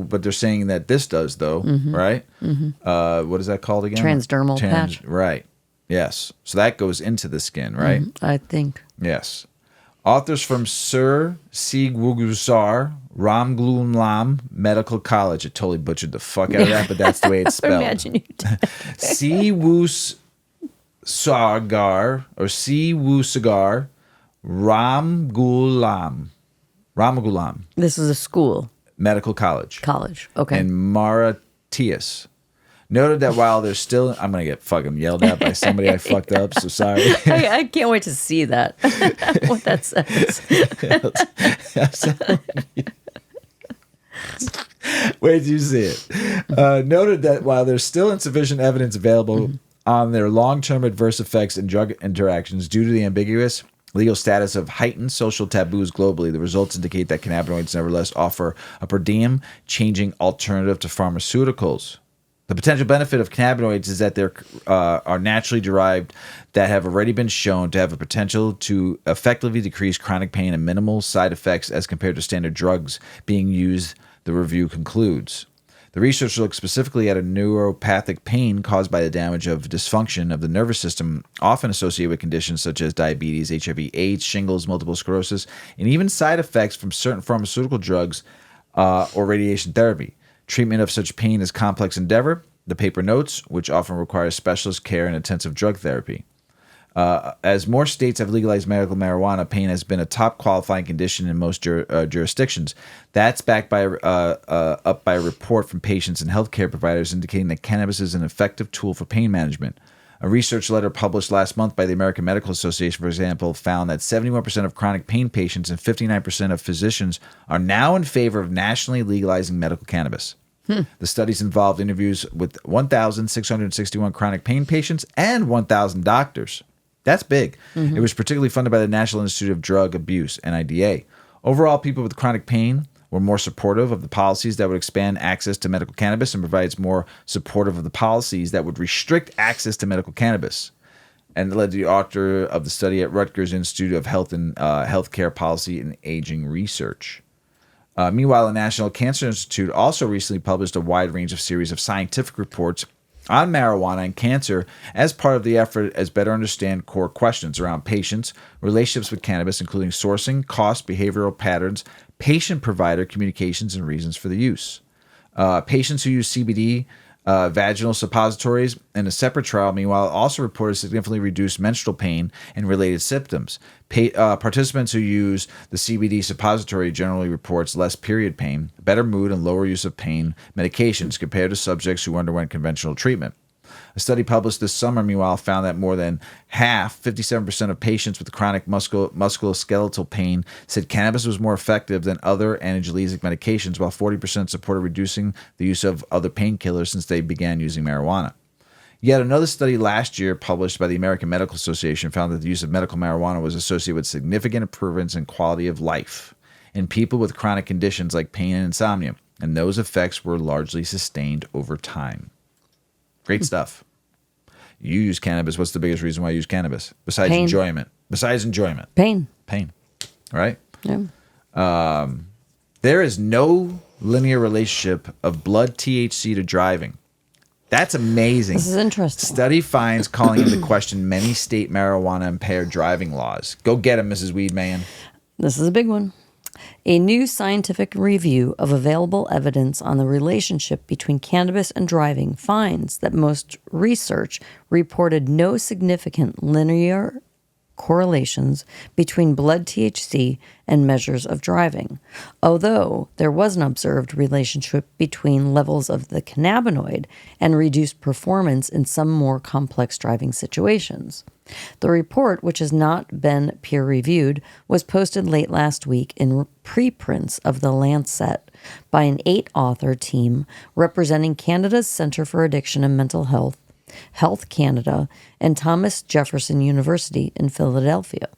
But they're saying that this does, though, right? What is that called again? Transdermal patch. Right. Yes. So that goes into the skin, right? I think. Yes. Authors from Sir Sigwugusar Ramgoolam Medical College. I totally butchered the fuck out of that, but that's the way it's spelled. Imagine you did. Siwusagar Ramgoolam This is a school. Medical College. Okay. In Mauritius. Noted that while there's still... I'm going to get fucking yelled at by somebody I fucked up, so sorry. I can't wait to see that. What that says. Wait till you see it. Noted that while there's still insufficient evidence available on their long-term adverse effects and drug interactions due to the ambiguous legal status of heightened social taboos globally, the results indicate that cannabinoids nevertheless offer a per diem changing alternative to pharmaceuticals. The potential benefit of cannabinoids is that they are naturally derived that have already been shown to have a potential to effectively decrease chronic pain and minimal side effects as compared to standard drugs being used, the review concludes. The research looks specifically at a neuropathic pain caused by the damage of dysfunction of the nervous system, often associated with conditions such as diabetes, HIV/AIDS, shingles, multiple sclerosis, and even side effects from certain pharmaceutical drugs or radiation therapy. Treatment of such pain is a complex endeavor The paper notes, which often requires specialist care and intensive drug therapy. As more states have legalized medical marijuana, pain has been a top qualifying condition in most jurisdictions. That's backed by up by a report from patients and healthcare providers indicating that cannabis is an effective tool for pain management. A research letter published last month by the American Medical Association, for example, found that 71% of chronic pain patients and 59% of physicians are now in favor of nationally legalizing medical cannabis. The studies involved interviews with 1,661 chronic pain patients and 1,000 doctors. That's big. It was particularly funded by the National Institute of Drug Abuse, NIDA. Overall, people with chronic pain were more supportive of the policies that would expand access to medical cannabis and provides more supportive of the policies that would restrict access to medical cannabis. And led the author of the study at Rutgers Institute of Health and Healthcare Policy and Aging Research. Meanwhile, the National Cancer Institute also recently published a wide range of series of scientific reports on marijuana and cancer as part of the effort as better understand core questions around patients, relationships with cannabis, including sourcing, cost, behavioral patterns, patient-provider communications, and reasons for the use. Patients who use CBD vaginal suppositories in a separate trial, meanwhile, also reported significantly reduced menstrual pain and related symptoms. Participants who use the CBD suppository generally reports less period pain, better mood, and lower use of pain medications compared to subjects who underwent conventional treatment. A study published this summer, meanwhile, found that more than half, 57% of patients with chronic musculoskeletal pain said cannabis was more effective than other analgesic medications, while 40% supported reducing the use of other painkillers since they began using marijuana. Yet another study last year published by the American Medical Association found that the use of medical marijuana was associated with significant improvements in quality of life in people with chronic conditions like pain and insomnia, and those effects were largely sustained over time. Great stuff. You use cannabis. What's the biggest reason why you use cannabis? Besides Pain. enjoyment. Besides enjoyment. Pain. Pain. All right? Yeah. There is no linear relationship of blood THC to driving. That's amazing. This is interesting. Study finds calling into question many state marijuana impaired driving laws. Go get him, Mrs. Weedman. This is a big one. A new scientific review of available evidence on the relationship between cannabis and driving finds that most research reported no significant linear correlations between blood THC and measures of driving, although there was an observed relationship between levels of the cannabinoid and reduced performance in some more complex driving situations. The report, which has not been peer-reviewed, was posted late last week in preprints of The Lancet by an 8-author team representing Canada's Centre for Addiction and Mental Health, Health Canada, and Thomas Jefferson University in Philadelphia.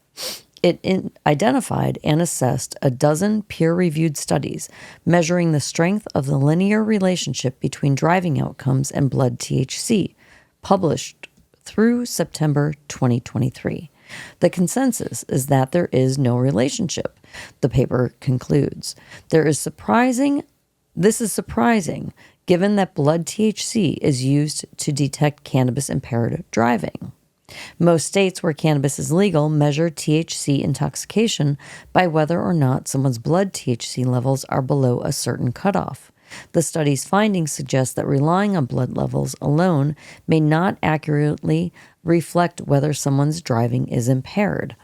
It identified and assessed a dozen peer-reviewed studies measuring the strength of the linear relationship between driving outcomes and blood THC, published through September 2023. The consensus is that there is no relationship. The paper concludes, This is surprising, given that blood THC is used to detect cannabis-impaired driving. Most states where cannabis is legal measure THC intoxication by whether or not someone's blood THC levels are below a certain cutoff. The study's findings suggest that relying on blood levels alone may not accurately reflect whether someone's driving is impaired.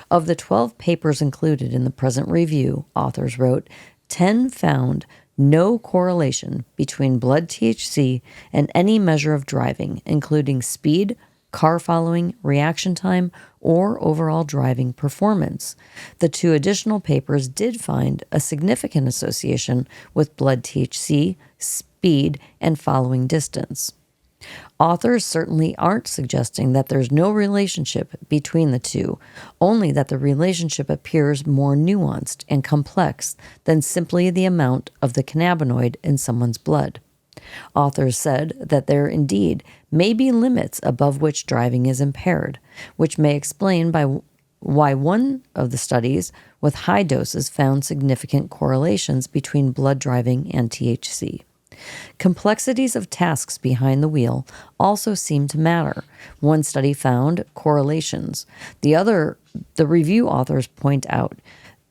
Of the 12 papers included in the present review, authors wrote, 10 found no correlation between blood THC and any measure of driving, including speed, car following, reaction time, or overall driving performance. The 2 additional papers did find a significant association with blood THC, speed, and following distance. Authors certainly aren't suggesting that there's no relationship between the two, only that the relationship appears more nuanced and complex than simply the amount of the cannabinoid in someone's blood. Authors said that there indeed may be limits above which driving is impaired, which may explain why one of the studies with high doses found significant correlations between blood driving and THC. Complexities of tasks behind the wheel also seem to matter. One study found correlations. The review authors point out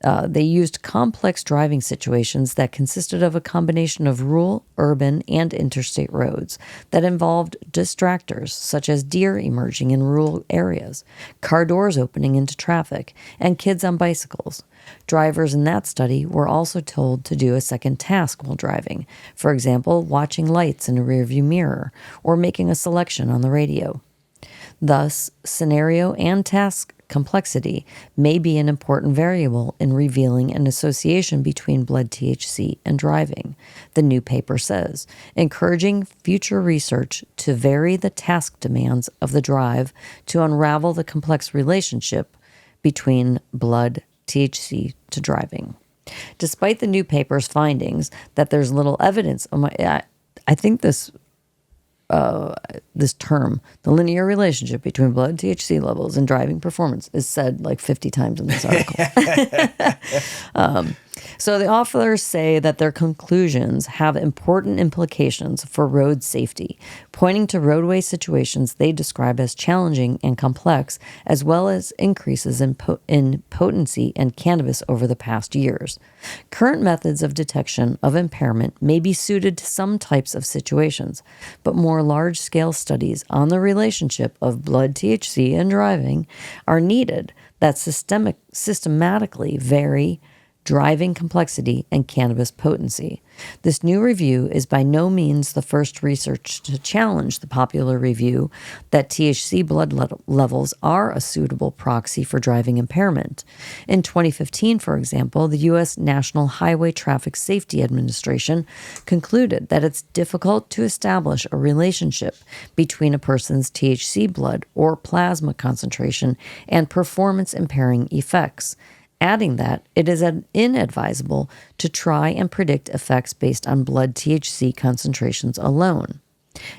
They used complex driving situations that consisted of a combination of rural, urban, and interstate roads that involved distractors such as deer emerging in rural areas, car doors opening into traffic, and kids on bicycles. Drivers in that study were also told to do a second task while driving, for example, watching lights in a rearview mirror or making a selection on the radio. Thus, scenario and task complexity may be an important variable in revealing an association between blood THC and driving, the new paper says, encouraging future research to vary the task demands of the drive to unravel the complex relationship between blood THC to driving. Despite the new paper's findings that there's little evidence, I think this term, the linear relationship between blood THC levels and driving performance, is said like 50 times in this article. So the authors say that their conclusions have important implications for road safety, pointing to roadway situations they describe as challenging and complex, as well as increases in potency and cannabis over the past years. Current methods of detection of impairment may be suited to some types of situations, but more large-scale studies on the relationship of blood THC and driving are needed that systematically vary driving complexity and cannabis potency. This new review is by no means the first research to challenge the popular review that THC blood levels are a suitable proxy for driving impairment. In 2015, for example, the U.S. National Highway Traffic Safety Administration concluded that it's difficult to establish a relationship between a person's THC blood or plasma concentration and performance-impairing effects, adding that it is inadvisable to try and predict effects based on blood THC concentrations alone.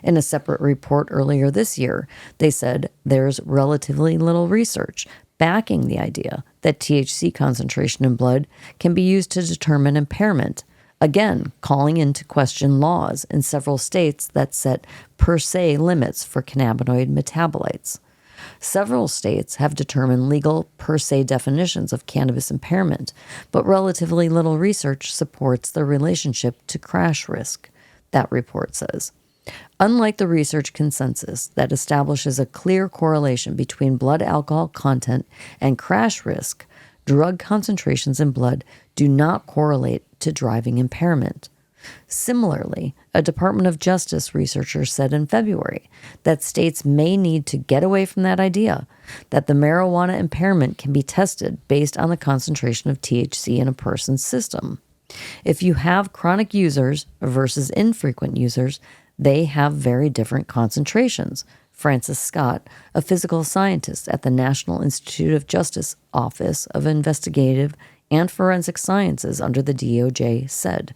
In a separate report earlier this year, they said there's relatively little research backing the idea that THC concentration in blood can be used to determine impairment, again calling into question laws in several states that set per se limits for cannabinoid metabolites. Several states have determined legal per se definitions of cannabis impairment, but relatively little research supports the relationship to crash risk, that report says. Unlike the research consensus that establishes a clear correlation between blood alcohol content and crash risk, drug concentrations in blood do not correlate to driving impairment. Similarly, a Department of Justice researcher said in February that states may need to get away from that idea, that the marijuana impairment can be tested based on the concentration of THC in a person's system. If you have chronic users versus infrequent users, they have very different concentrations. Francis Scott, a physical scientist at the National Institute of Justice Office of Investigative and Forensic Sciences under the DOJ, said.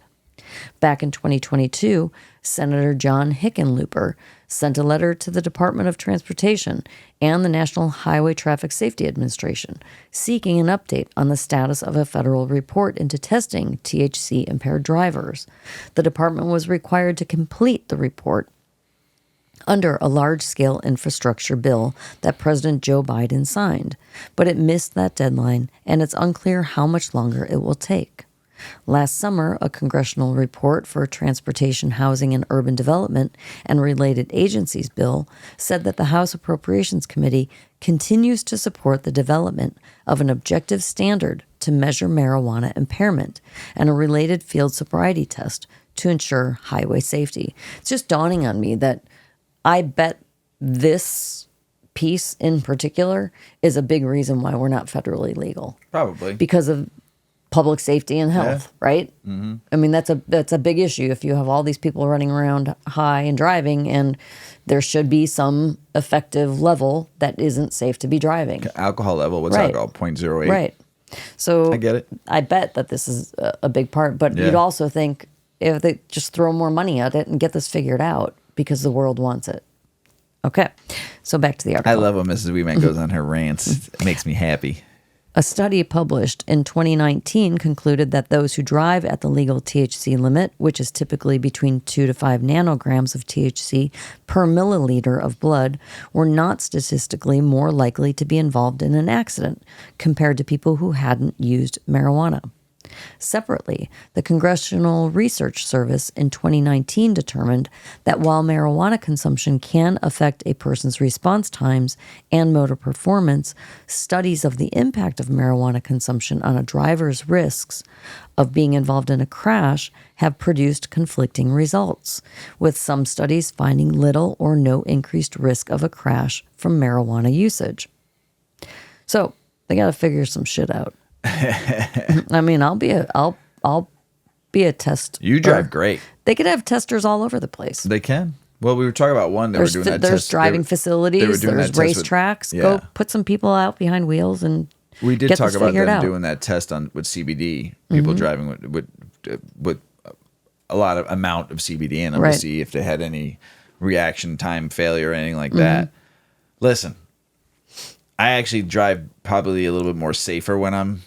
Back in 2022, Senator John Hickenlooper sent a letter to the Department of Transportation and the National Highway Traffic Safety Administration seeking an update on the status of a federal report into testing THC-impaired drivers. The department was required to complete the report under a large-scale infrastructure bill that President Joe Biden signed, but it missed that deadline, and it's unclear how much longer it will take. Last summer, a congressional report for Transportation, Housing, and Urban Development and Related Agencies bill said that the House Appropriations Committee continues to support the development of an objective standard to measure marijuana impairment and a related field sobriety test to ensure highway safety. It's just dawning on me that I bet this piece in particular is a big reason why we're not federally legal. Probably. Because of public safety and health, right? Mm-hmm. I mean, that's a big issue if you have all these people running around high and driving, and there should be some effective level that isn't safe to be driving. Alcohol level, what's alcohol? 0.08? Right. So I get it. I bet that this is a big part, but you'd also think if they just throw more money at it and get this figured out because the world wants it. Okay, so back to the article. I love when Mrs. Weedman goes on her rants. It makes me happy. A study published in 2019 concluded that those who drive at the legal THC limit, which is typically between 2 to 5 nanograms of THC per milliliter of blood, were not statistically more likely to be involved in an accident compared to people who hadn't used marijuana. Separately, the Congressional Research Service in 2019 determined that while marijuana consumption can affect a person's response times and motor performance, studies of the impact of marijuana consumption on a driver's risks of being involved in a crash have produced conflicting results, with some studies finding little or no increased risk of a crash from marijuana usage. So, they got to figure some shit out. I mean, I'll be a test. You drive great. They could have testers all over the place. They can. Well, we were talking about one that were doing that There's test. driving facilities. There's racetracks. Yeah. Go put some people out behind wheels and we did get talk this about figured them out. doing that test with CBD. People driving with a lot of amount of CBD in them Right. to see if they had any reaction time failure or anything like that. Listen, I actually drive probably a little bit more safer when I'm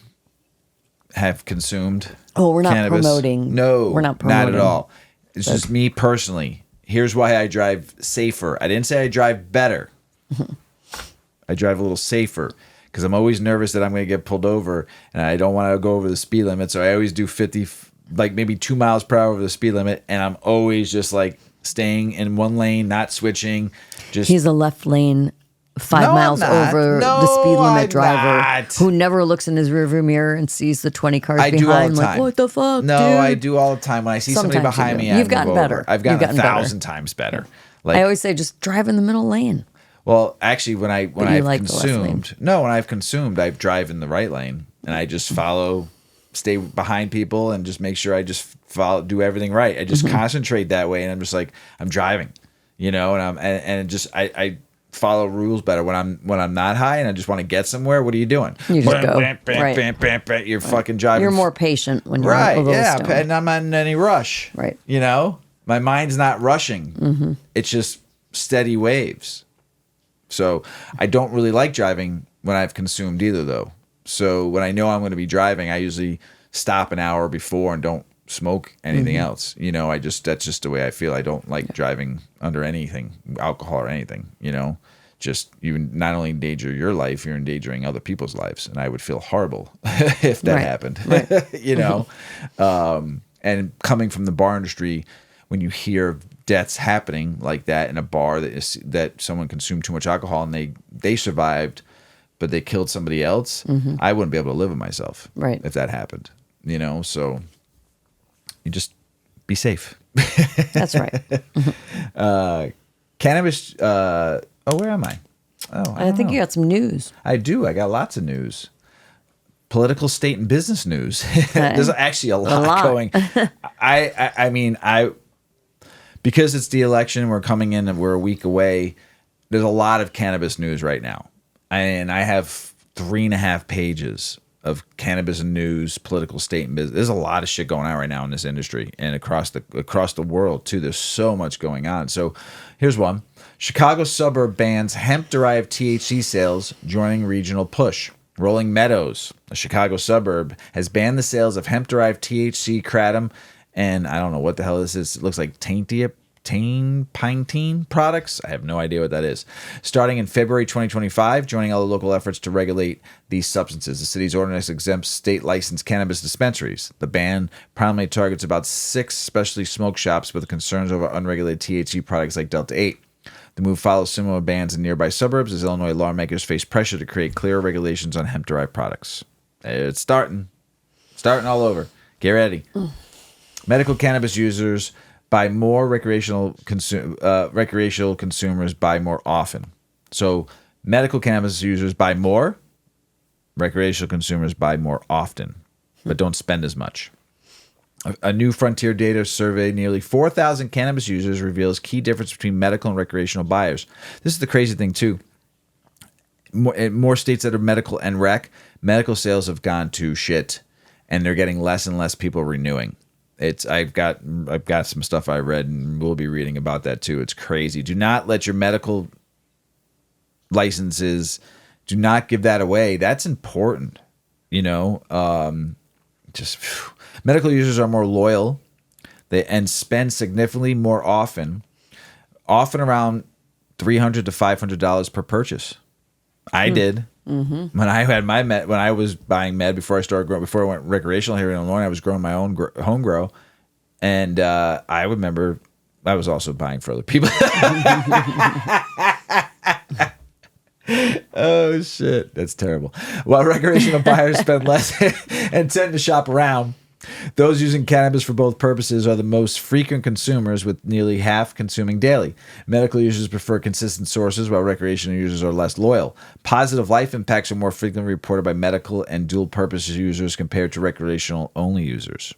have consumed. Oh, we're not cannabis. promoting. No, We're not promoting. not at all. It's just me personally. Here's why I drive safer. I didn't say I drive better. I drive a little safer because I'm always nervous that I'm going to get pulled over and I don't want to go over the speed limit. So I always do 50, like maybe 2 miles per hour over the speed limit. And I'm always just like staying in one lane, not switching. Just He's a left lane, 5 No, miles I'm not. over No, the speed limit I'm driver not. who never looks in his rearview mirror and sees the 20 cars I behind. do all the Like, time. what the fuck, No, dude? I do all the time. When I see somebody Sometimes you behind do. me, I You've move gotten over. better. I've gotten You've gotten 1,000 times better. Like, I always say just drive in the middle lane. well, actually, when I've like the left lane. consumed, when I've consumed, I drive in the right lane and I just stay behind people and just make sure I just do everything right. I just concentrate that way, and I'm just like I'm driving, and I follow rules better when I'm not high and I just want to get somewhere. What are you doing? You just go. Right. You're fucking driving. You're more patient when you're a right. little Yeah, stoned. and I'm not in any rush. Right. My mind's not rushing. It's just steady waves. So I don't really like driving when I've consumed either, though. So when I know I'm going to be driving, I usually stop an hour before and don't smoke anything else. That's just the way I feel. I don't like driving under anything, alcohol or anything. Just you not only endanger your life, you're endangering other people's lives, and I would feel horrible if that happened. Right. And coming from the bar industry, when you hear deaths happening like that in a bar that someone consumed too much alcohol and they survived, but they killed somebody else, I wouldn't be able to live with myself if that happened. So you just be safe. That's right. Cannabis. Where am I? Oh, I think you got some news. I do. I got lots of news. Political, state, and business news. There's actually a lot going. I mean, because it's the election, we're coming in and we're a week away. There's a lot of cannabis news right now, and I have 3.5 pages of cannabis and news, political, state, and business. There's a lot of shit going on right now in this industry and across the world too. There's so much going on. So here's one. Chicago suburb bans hemp-derived THC sales, joining regional push. Rolling Meadows, a Chicago suburb, has banned the sales of hemp-derived THC, kratom, and I don't know what the hell this is. It looks like pine products. I have no idea what that is. Starting in February 2025, joining other local efforts to regulate these substances. The city's ordinance exempts state-licensed cannabis dispensaries. The ban primarily targets about 6 specialty smoke shops with concerns over unregulated THC products like Delta-8. The move follows similar bans in nearby suburbs as Illinois lawmakers face pressure to create clearer regulations on hemp-derived products. It's starting all over. Get ready. Medical cannabis users buy more, recreational consumers buy more often. So medical cannabis users buy more, recreational consumers buy more often, but don't spend as much. A new Frontier Data survey, nearly 4,000 cannabis users, reveals key difference between medical and recreational buyers. This is the crazy thing, too. In more states that are medical and rec, medical sales have gone to shit, and they're getting less and less people renewing. I've got some stuff I read, and we'll be reading about that, too. It's crazy. Do not let your medical licenses, do not give that away. That's important. Just medical users are more loyal. And spend significantly more often around $300 to $500 per purchase. I did when I had when I was buying med before I went recreational here in Illinois. I was growing my own home grow, and I remember I was also buying for other people. Oh shit, that's terrible. While recreational buyers spend less and tend to shop around, those using cannabis for both purposes are the most frequent consumers, with nearly half consuming daily. Medical users prefer consistent sources, while recreational users are less loyal. Positive life impacts are more frequently reported by medical and dual-purpose users compared to recreational-only users.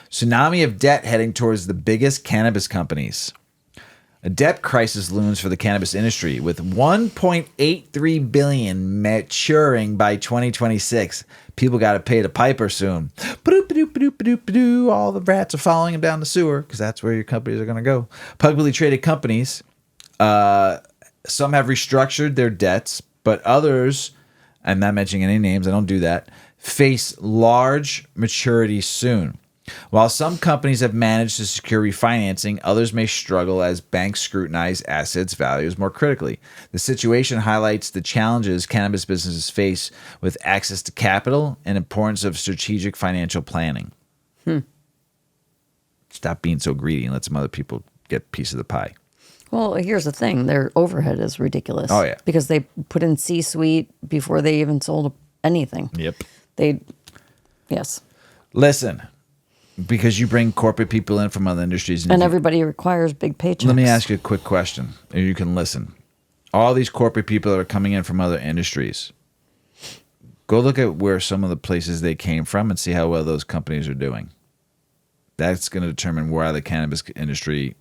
Tsunami of debt heading towards the biggest cannabis companies. A debt crisis looms for the cannabis industry, with $1.83 billion maturing by 2026. People got to pay the piper soon. All the rats are following him down the sewer because that's where your companies are going to go. Publicly traded companies, some have restructured their debts, but others, I'm not mentioning any names, I don't do that, face large maturities soon. While some companies have managed to secure refinancing, others may struggle as banks scrutinize assets' values more critically. The situation highlights the challenges cannabis businesses face with access to capital and importance of strategic financial planning. Stop being so greedy and let some other people get a piece of the pie. Well, here's the thing. Their overhead is ridiculous. Oh, yeah. Because they put in C-suite before they even sold anything. Yep. Yes. Listen. Because you bring corporate people in from other industries. And everybody requires big paychecks. Let me ask you a quick question, and you can listen. All these corporate people that are coming in from other industries, go look at where some of the places they came from and see how well those companies are doing. That's going to determine why the cannabis industry,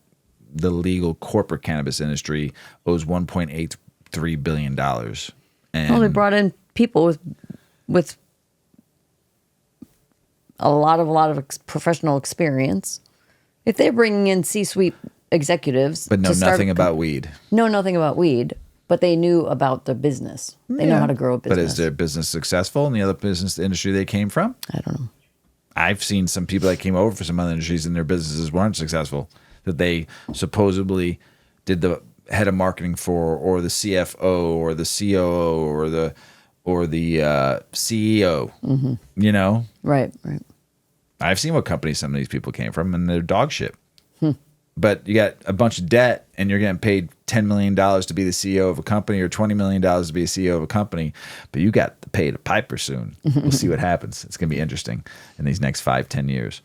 the legal corporate cannabis industry, owes $1.83 billion. And they brought in people with a lot of professional experience. If they're bringing in C-suite executives, but know nothing about weed, but they knew about the business. They know how to grow a business. But is their business successful in the other business industry they came from? I don't know. I've seen some people that came over for some other industries and their businesses weren't successful, that they supposedly did the head of marketing for, or the CFO, or the COO, or the CEO. Mm-hmm. Right. I've seen what companies some of these people came from, and they're dog shit. But you got a bunch of debt, and you're getting paid $10 million to be the CEO of a company, or $20 million to be a CEO of a company, but you got to pay the piper soon. We'll see what happens. It's going to be interesting in these next 5-10 years.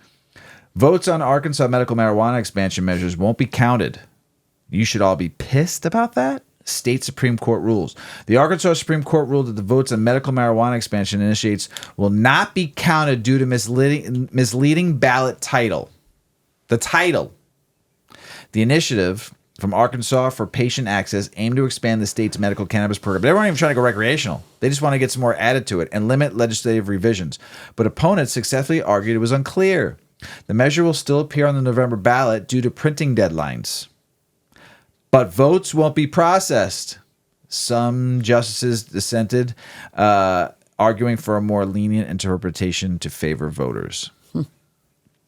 Votes on Arkansas medical marijuana expansion measures won't be counted. You should all be pissed about that. State Supreme Court rules. The Arkansas Supreme Court ruled that the votes on medical marijuana expansion initiates will not be counted due to misleading ballot title. The title. The initiative from Arkansas for Patient Access aimed to expand the state's medical cannabis program. They weren't even trying to go recreational. They just want to get some more added to it and limit legislative revisions. But opponents successfully argued it was unclear. The measure will still appear on the November ballot due to printing deadlines. But votes won't be processed. Some justices dissented, arguing for a more lenient interpretation to favor voters.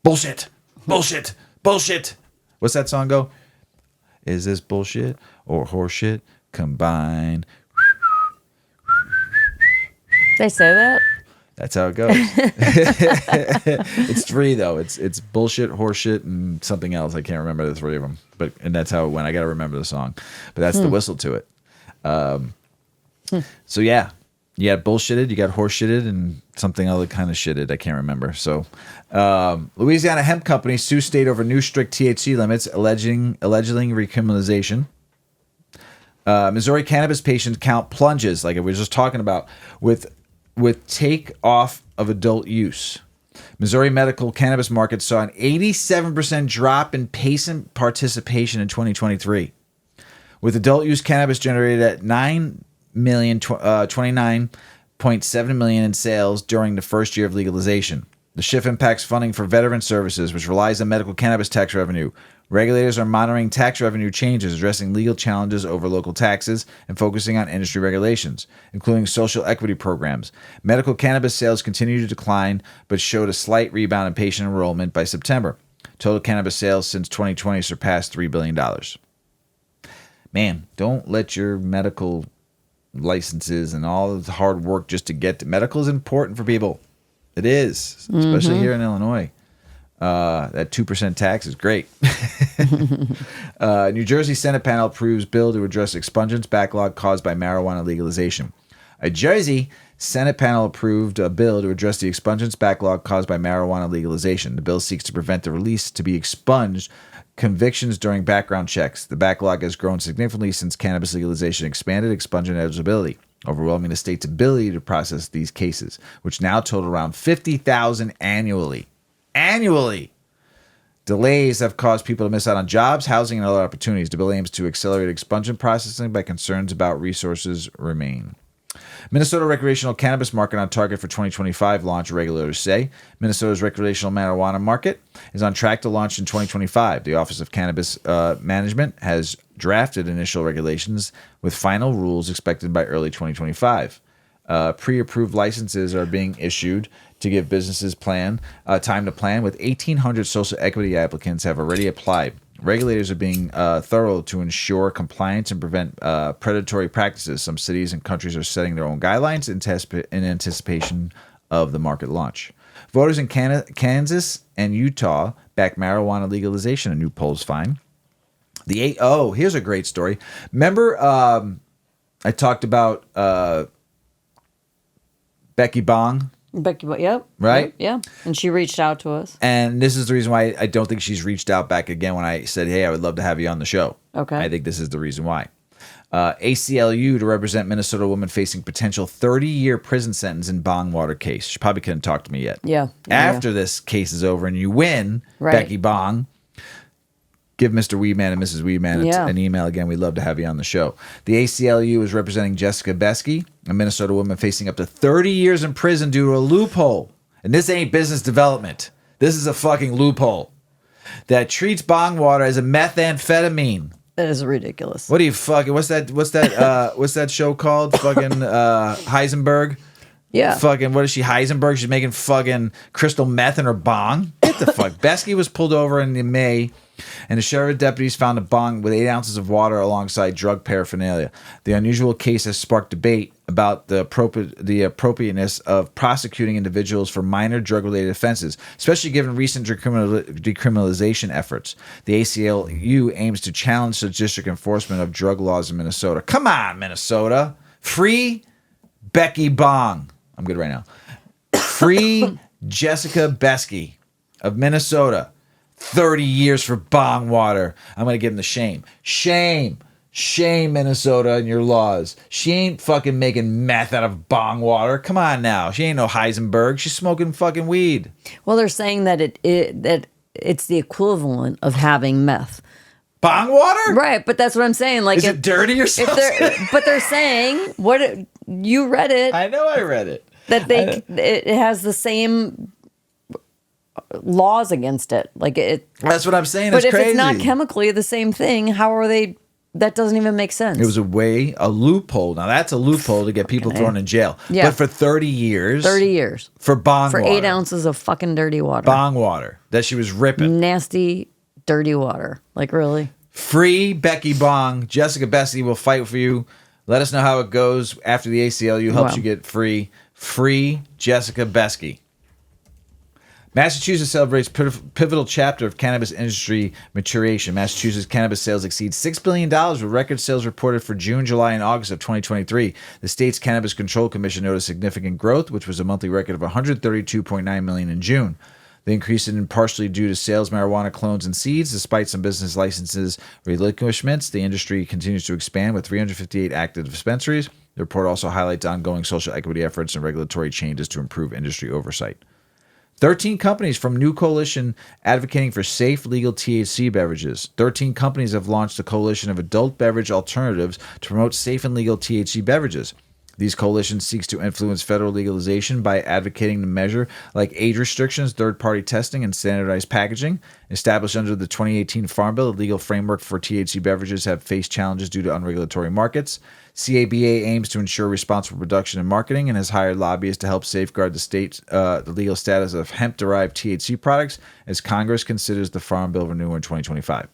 Bullshit. Bullshit. Bullshit. What's that song go? Is this bullshit or horseshit combined? They say that? That's how it goes. It's three though. It's bullshit, horseshit, and something else. I can't remember the three of them. And that's how it went. I got to remember the song. But that's the whistle to it. So yeah, you got bullshitted, you got horseshitted, and something other kind of shitted. I can't remember. So Louisiana hemp company sues state over new strict THC limits, alleging recriminalization. Missouri cannabis patient count plunges, like we were just talking about, with take off of adult use. Missouri medical cannabis market saw an 87% drop in patient participation in 2023, with adult use cannabis generated at $29.7 million in sales during the first year of legalization. The shift impacts funding for veteran services, which relies on medical cannabis tax revenue. Regulators are monitoring tax revenue changes, addressing legal challenges over local taxes, and focusing on industry regulations, including social equity programs. Medical cannabis sales continue to decline, but showed a slight rebound in patient enrollment by September. Total cannabis sales since 2020 surpassed $3 billion. Man, don't let your medical licenses and all the hard work just to get to medical is important for people. It is, especially here in Illinois. That 2% tax is great. New Jersey Senate panel approves bill to address expungence backlog caused by marijuana legalization. A Jersey Senate panel approved a bill to address the expungence backlog caused by marijuana legalization. The bill seeks to prevent the release to be expunged convictions during background checks. The backlog has grown significantly since cannabis legalization expanded expungement eligibility, overwhelming the state's ability to process these cases, which now total around 50,000 annually. Annually! Delays have caused people to miss out on jobs, housing, and other opportunities. The bill aims to accelerate expungement processing, but concerns about resources remain. Minnesota recreational cannabis market on target for 2025 launch, regulators say. Minnesota's recreational marijuana market is on track to launch in 2025. The Office of Cannabis Management has drafted initial regulations with final rules expected by early 2025. Pre-approved licenses are being issued to give businesses time to plan, with 1,800 social equity applicants have already applied. Regulators are being thorough to ensure compliance and prevent predatory practices. Some cities and countries are setting their own guidelines in anticipation of the market launch. Voters in Kansas and Utah back marijuana legalization, a new polls find. Here's a great story. Remember I talked about Becky Bong? Yep. Right? Yep, yeah. And she reached out to us. And this is the reason why I don't think she's reached out back again when I said, hey, I would love to have you on the show. Okay. I think this is the reason why. ACLU to represent Minnesota woman facing potential 30-year prison sentence in Bong water case. She probably couldn't talk to me yet. Yeah. After this case is over and you win, right. Becky Bong, give Mr. Weedman and Mrs. Weedman an email again. We'd love to have you on the show. The ACLU is representing Jessica Besky, a Minnesota woman facing up to 30 years in prison due to a loophole. And this ain't business development. This is a fucking loophole that treats bong water as a methamphetamine. That is ridiculous. What are you fucking? What's that show called? Fucking Heisenberg. Yeah. Fucking, what is she, Heisenberg? She's making fucking crystal meth in her bong? Get the fuck. Besky was pulled over in May, and the sheriff deputies found a bong with 8 ounces of water alongside drug paraphernalia. The unusual case has sparked debate about the appropriateness of prosecuting individuals for minor drug-related offenses, especially given recent decriminalization efforts. The ACLU aims to challenge the district enforcement of drug laws in Minnesota. Come on, Minnesota. Free Becky Bong. I'm good right now. Free Jessica Besky of Minnesota. 30 years for bong water. I'm going to give him the shame. Shame. Shame, Minnesota, and your laws. She ain't fucking making meth out of bong water. Come on now. She ain't no Heisenberg. She's smoking fucking weed. Well, they're saying that that it's the equivalent of having meth. Bong water? Right, but that's what I'm saying. Like, is it dirty or something? But they're saying, you read it. I know I read it. That it has the same laws against it. Like it. That's what I'm saying. But it's crazy. If it's not chemically the same thing, how are they? That doesn't even make sense. It was a loophole. Now that's a loophole to get people thrown in jail. Yeah. But for 30 years. 30 years. For bong water. For 8 ounces of fucking dirty water. Bong water that she was ripping. Nasty, dirty water. Like, really? Free Becky Bong. Jessica Besky will fight for you. Let us know how it goes after the ACLU helps you get free. Free Jessica Besky. Massachusetts celebrates pivotal chapter of cannabis industry maturation. Massachusetts cannabis sales exceed $6 billion, with record sales reported for June, July, and August of 2023. The state's Cannabis Control Commission noted significant growth, which was a monthly record of $132.9 million in June. The increase is partially due to sales marijuana clones and seeds. Despite some business licenses relinquishments, the industry continues to expand with 358 active dispensaries. The report also highlights ongoing social equity efforts and regulatory changes to improve industry oversight. 13 companies from new coalition advocating for safe, legal THC beverages. 13 companies have launched a coalition of adult beverage alternatives to promote safe and legal THC beverages. These coalitions seeks to influence federal legalization by advocating the measure like age restrictions, third-party testing, and standardized packaging. Established under the 2018 Farm Bill, the legal framework for THC beverages have faced challenges due to unregulatory markets. CABA aims to ensure responsible production and marketing and has hired lobbyists to help safeguard the legal status of hemp-derived THC products as Congress considers the Farm Bill renewal in 2025.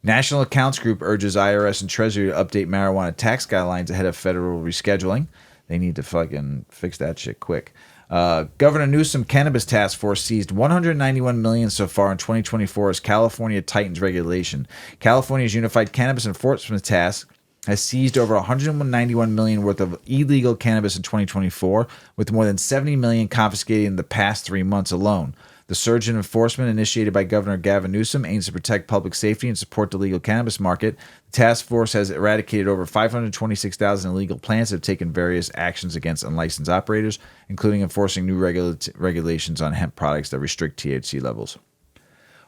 National Accounts Group urges IRS and Treasury to update marijuana tax guidelines ahead of federal rescheduling. They need to fucking fix that shit quick. Governor Newsom Cannabis Task Force seized $191 million so far in 2024 as California tightens regulation. California's Unified Cannabis Enforcement Task has seized over $191 million worth of illegal cannabis in 2024, with more than $70 million confiscated in the past 3 months alone. The surge in enforcement initiated by Governor Gavin Newsom aims to protect public safety and support the legal cannabis market. The task force has eradicated over 526,000 illegal plants and have taken various actions against unlicensed operators, including enforcing new regulations on hemp products that restrict THC levels.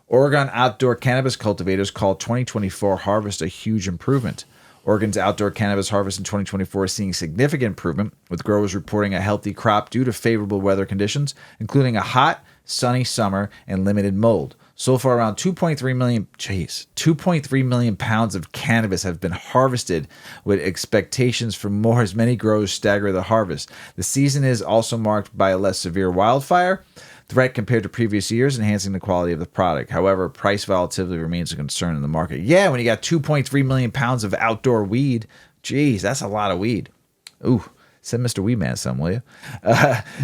Oregon outdoor cannabis cultivators call 2024 harvest a huge improvement. Oregon's outdoor cannabis harvest in 2024 is seeing significant improvement, with growers reporting a healthy crop due to favorable weather conditions, including a hot, sunny summer and limited mold. So far, around 2.3 million pounds of cannabis have been harvested, with expectations for more as many growers stagger the harvest. The season is also marked by a less severe wildfire threat compared to previous years, enhancing the quality of the product. However, price volatility remains a concern in the market. Yeah, when you got 2.3 million pounds of outdoor weed, geez, that's a lot of weed. Ooh. Send Mr. Weedman some, will you?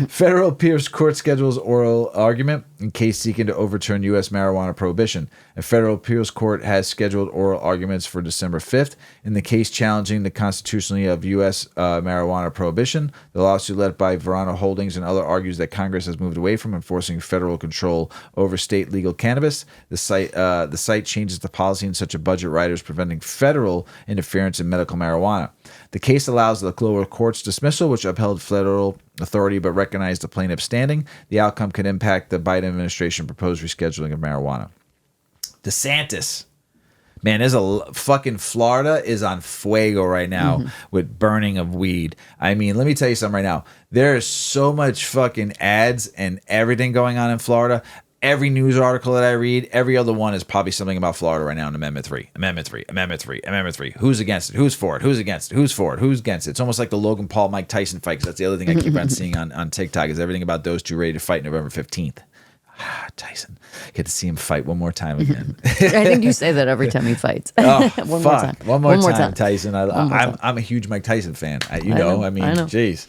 Federal appeals court schedules oral argument in case seeking to overturn U.S. marijuana prohibition. A federal appeals court has scheduled oral arguments for December 5th in the case challenging the constitutionality of U.S. Marijuana prohibition. The lawsuit led by Verano Holdings and other argues that Congress has moved away from enforcing federal control over state legal cannabis. The site changes the policy in such a budget riders preventing federal interference in medical marijuana. The case allows the lower court's dismissal, which upheld federal authority but recognized the plaintiff standing. The outcome could impact the Biden administration proposed rescheduling of marijuana. DeSantis. Man, fucking Florida is on fuego right now with burning of weed. I mean, let me tell you something right now. There is so much fucking ads and everything going on in Florida. Every news article that I read, every other one is probably something about Florida right now in Amendment 3. Amendment 3, Amendment 3, Amendment 3. Who's against it? Who's for it? Who's against it? Who's for it? Who's against it? It's almost like the Logan Paul, Mike Tyson fight, because that's the other thing I keep on seeing on TikTok is everything about those two ready to fight November 15th. Tyson. Get to see him fight one more time again. I think you say that every time he fights. Oh, one fuck. more time. One more time, Tyson. I'm a huge Mike Tyson fan. I mean, jeez.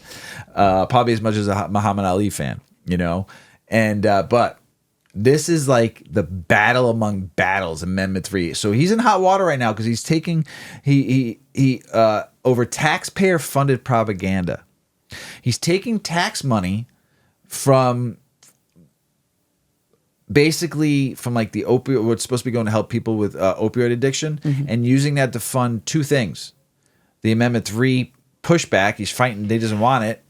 Probably as much as a Muhammad Ali fan, you know? And, but this is like the battle among battles, Amendment 3. So he's in hot water right now because he's taking, over taxpayer-funded propaganda. He's taking tax money from basically from like the opioid, what's supposed to be going to help people with opioid addiction, and using that to fund two things: the Amendment 3 pushback, he's fighting, they doesn't want it,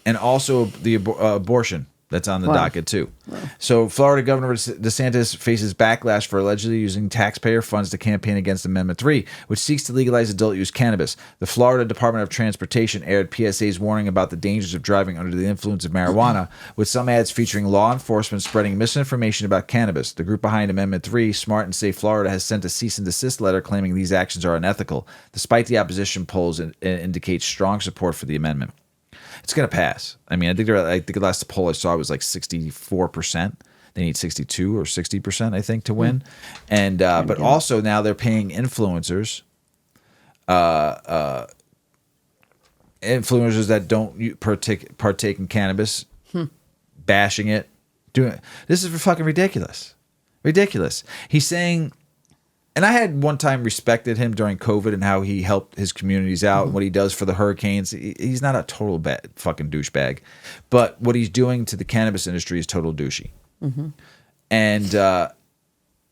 and also the abortion that's on the docket too. Wow. So Florida Governor DeSantis faces backlash for allegedly using taxpayer funds to campaign against Amendment 3, which seeks to legalize adult use cannabis. The Florida Department of Transportation aired PSA's warning about the dangers of driving under the influence of marijuana, with some ads featuring law enforcement spreading misinformation about cannabis. The group behind Amendment 3, Smart and Safe Florida, has sent a cease and desist letter claiming these actions are unethical, despite the opposition polls indicate strong support for the amendment. It's going to pass. I mean, I think the last poll I saw was like 64%. They need 62 or 60%, I think, to win. And but also now they're paying influencers, influencers that don't partake in cannabis, bashing it, doing it. This is fucking ridiculous. Ridiculous. He's saying. And I had one time respected him during COVID and how he helped his communities out and what he does for the hurricanes. He's not a total fucking douchebag. But what he's doing to the cannabis industry is total douchey. And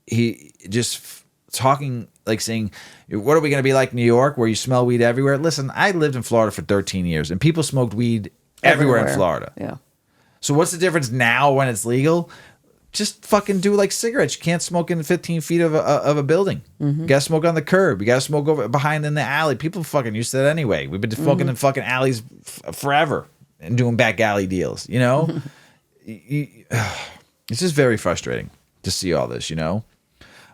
he just talking, like saying, what are we going to be like New York where you smell weed everywhere? Listen, I lived in Florida for 13 years and people smoked weed everywhere in Florida. Yeah. So what's the difference now when it's legal? just fucking do like cigarettes. You can't smoke in 15 feet of a building. You gotta smoke on the curb. You gotta smoke over behind in the alley. People fucking used to that anyway. We've been smoking in fucking alleys forever and doing back alley deals. You know, it's just very frustrating to see all this. You know.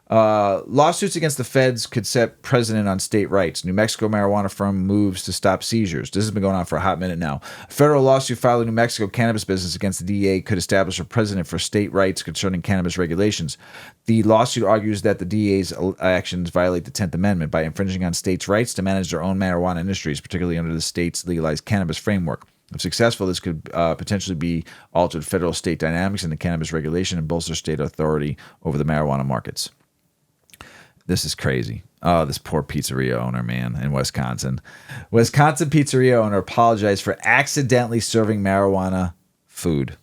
Lawsuits against the feds could set precedent on state rights. New Mexico marijuana firm moves to stop seizures. This has been going on for a hot minute now. A federal lawsuit filed in New Mexico cannabis business against the DEA could establish a precedent for state rights concerning cannabis regulations. The lawsuit argues that the DEA's actions violate the 10th Amendment by infringing on states' rights to manage their own marijuana industries, particularly under the state's legalized cannabis framework. If successful, this could potentially be altered federal-state dynamics in the cannabis regulation and bolster state authority over the marijuana markets. This is crazy. Oh, this poor pizzeria owner, man, in Wisconsin. Wisconsin pizzeria owner apologized for accidentally serving marijuana food.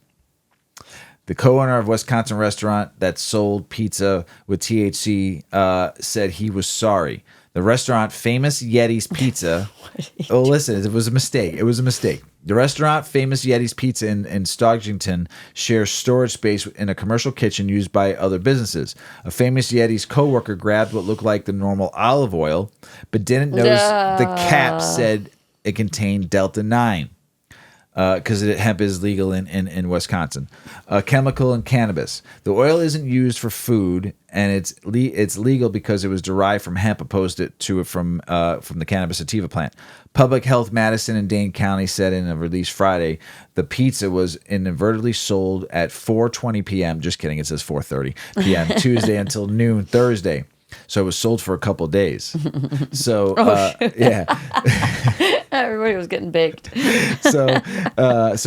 The co-owner of Wisconsin restaurant that sold pizza with THC said he was sorry. The restaurant, Famous Yeti's Pizza. Oh, listen, it was a mistake. It was a mistake. The restaurant, Famous Yeti's Pizza in Stockton, shares storage space in a commercial kitchen used by other businesses. A Famous Yeti's coworker grabbed what looked like the normal olive oil, but didn't notice the cap said it contained Delta-9. Because hemp is legal in Wisconsin. Chemical and cannabis. The oil isn't used for food, and it's legal because it was derived from hemp, opposed to it from the cannabis sativa plant. Public Health Madison and Dane County said in a release Friday, the pizza was inadvertently sold at 4:20 p.m. Just kidding, it says 4:30 p.m. Tuesday until noon Thursday. So it was sold for a couple of days. So yeah. Everybody was getting baked. So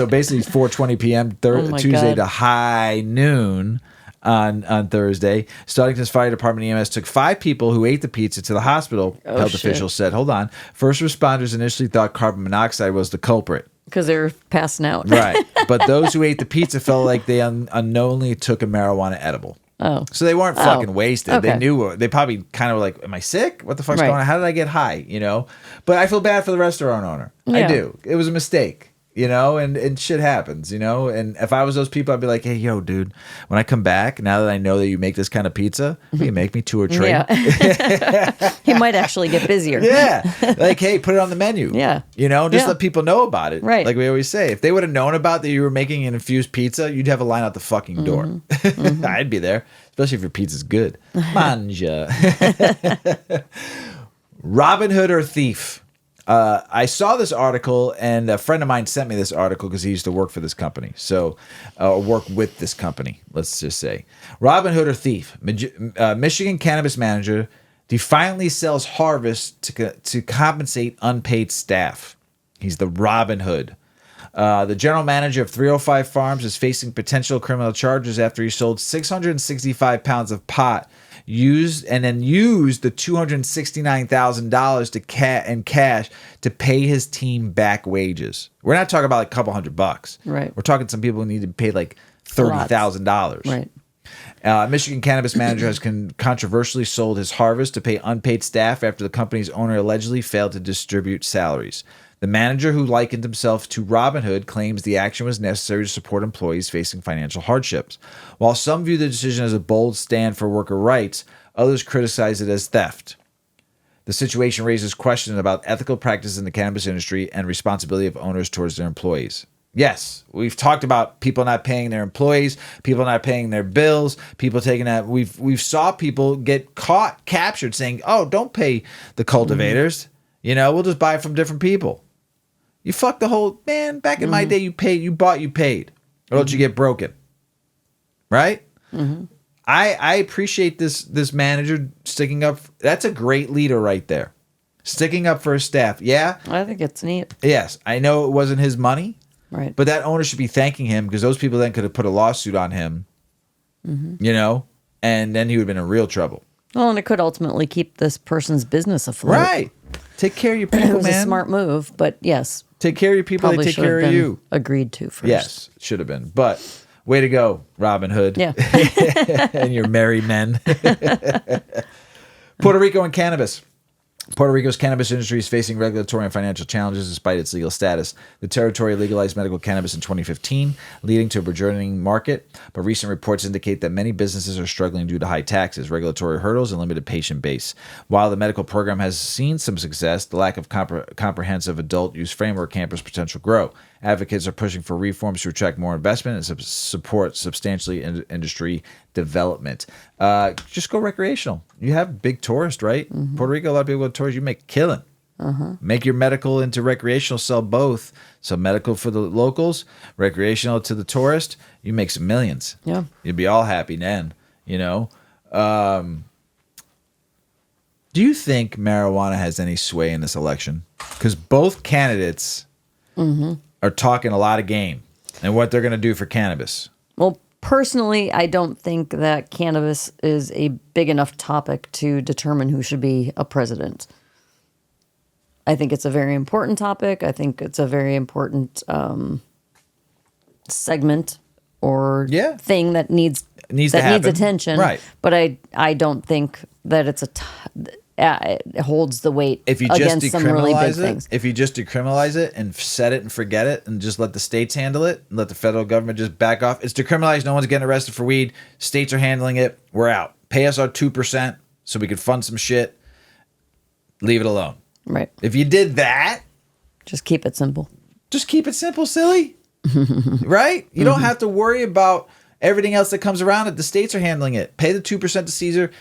basically 4:20 p.m. Tuesday to high noon on Thursday. Stockton's Fire Department EMS took 5 people who ate the pizza to the hospital. Health officials said, hold on. First responders initially thought carbon monoxide was the culprit. Because they were passing out. Right. But those who ate the pizza felt like they unknowingly took a marijuana edible. Oh. So they weren't fucking wasted. Okay. They knew. They probably kind of were like, am I sick? What the fuck's going on? How did I get high? You know? But I feel bad for the restaurant owner. Yeah. I do. It was a mistake, you know? And shit happens, you know? And if I was those people, I'd be like, hey, yo, dude, when I come back, now that I know that you make this kind of pizza, will you make me 2 or 3? Yeah. He might actually get busier. Yeah. Like, hey, put it on the menu. Yeah. You know, just let people know about it. Right. Like we always say, if they would have known about that you were making an infused pizza, you'd have a line out the fucking door. I'd be there, especially if your pizza's good. Manja. Robin Hood or thief? I saw this article, and a friend of mine sent me this article because he used to work for this company. So, work with this company, let's just say. Robin Hood or thief? Michigan cannabis manager defiantly sells harvest to compensate unpaid staff. He's the Robin Hood. The general manager of 305 Farms is facing potential criminal charges after he sold 665 pounds of pot, used the $269,000 in cash to pay his team back wages. We're not talking about like a couple $100. Right. We're talking some people who need to pay like $30,000. Right. Michigan cannabis manager has controversially sold his harvest to pay unpaid staff after the company's owner allegedly failed to distribute salaries. The manager, who likened himself to Robin Hood, claims the action was necessary to support employees facing financial hardships. While some view the decision as a bold stand for worker rights, others criticize it as theft. The situation raises questions about ethical practices in the cannabis industry and responsibility of owners towards their employees. Yes, we've talked about people not paying their employees, people not paying their bills, people taking that. We've saw people get captured saying, "Oh, don't pay the cultivators. You know, we'll just buy from different people." You fuck the whole man. Back in my day, you paid, you bought, you paid, or else you get broken. Right? I appreciate this manager sticking up. That's a great leader right there, sticking up for his staff. Yeah, I think it's neat. Yes, I know it wasn't his money. Right. But that owner should be thanking him, because those people then could have put a lawsuit on him, you know, and then he would have been in real trouble. Well, and it could ultimately keep this person's business afloat. Right. Take care of your people, It was man. a smart move, but yes. Take care of your people. Probably They take should have care of been you. agreed to first. Yes, should have been. But way to go, Robin Hood. Yeah. And your merry men. Puerto Rico and cannabis. Puerto Rico's cannabis industry is facing regulatory and financial challenges despite its legal status. The territory legalized medical cannabis in 2015, leading to a burgeoning market, but recent reports indicate that many businesses are struggling due to high taxes, regulatory hurdles, and limited patient base. While the medical program has seen some success, the lack of comprehensive adult use framework hampers potential growth. Advocates are pushing for reforms to attract more investment and support substantially industry development. Just go recreational. You have big tourists, right? Puerto Rico, a lot of people go to tourists. You make a killing. Make your medical into recreational, sell both. So medical for the locals, recreational to the tourist. You make some millions. Yeah. You'd be all happy then, you know. Do you think marijuana has any sway in this election? Because both candidates are talking a lot of game and what they're going to do for cannabis. Well, personally, I don't think that cannabis is a big enough topic to determine who should be a president. I think it's a very important topic. I think it's a very important segment or thing that needs attention. Right. But I don't think that it's it holds the weight against some really big things. If you just decriminalize it and set it and forget it and just let the states handle it and let the federal government just back off. It's decriminalized. No one's getting arrested for weed. States are handling it. We're out. Pay us our 2% so we can fund some shit. Leave it alone. Right. If you did that. Just keep it simple. Just keep it simple, silly. Right? You don't have to worry about everything else that comes around it. The states are handling it. Pay the 2% to Caesar.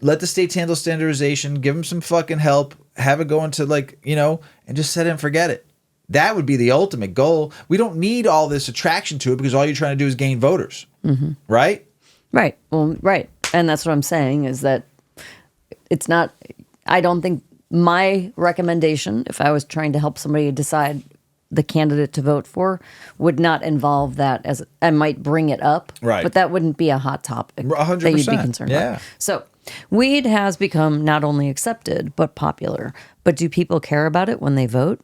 Let the states handle standardization. Give them some fucking help. Have it go into and just set it and forget it. That would be the ultimate goal. We don't need all this attraction to it because all you're trying to do is gain voters. Right? Right. Well, right. And that's what I'm saying is that it's not, I don't think my recommendation, if I was trying to help somebody decide the candidate to vote for, would not involve that. As I might bring it up, right? But that wouldn't be a hot topic 100%. that you'd be concerned about. So weed has become not only accepted, but popular. But do people care about it when they vote?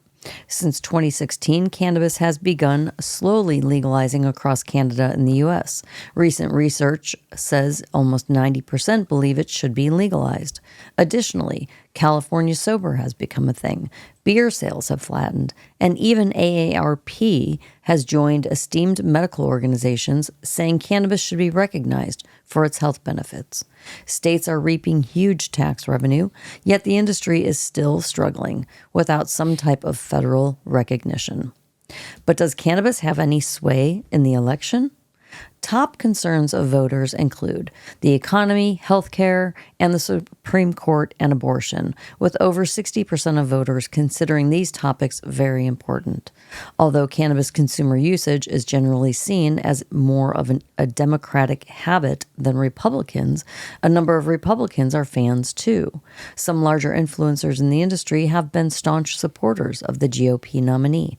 Since 2016, cannabis has begun slowly legalizing across Canada and the U.S. Recent research says almost 90% believe it should be legalized. Additionally, California sober has become a thing. Beer sales have flattened, and even AARP has joined esteemed medical organizations saying cannabis should be recognized for its health benefits. States are reaping huge tax revenue, yet the industry is still struggling without some type of federal recognition. But does cannabis have any sway in the election? Top concerns of voters include the economy, healthcare, and the Supreme Court and abortion, with over 60% of voters considering these topics very important. Although cannabis consumer usage is generally seen as more of a Democratic habit than Republicans, a number of Republicans are fans too. Some larger influencers in the industry have been staunch supporters of the GOP nominee.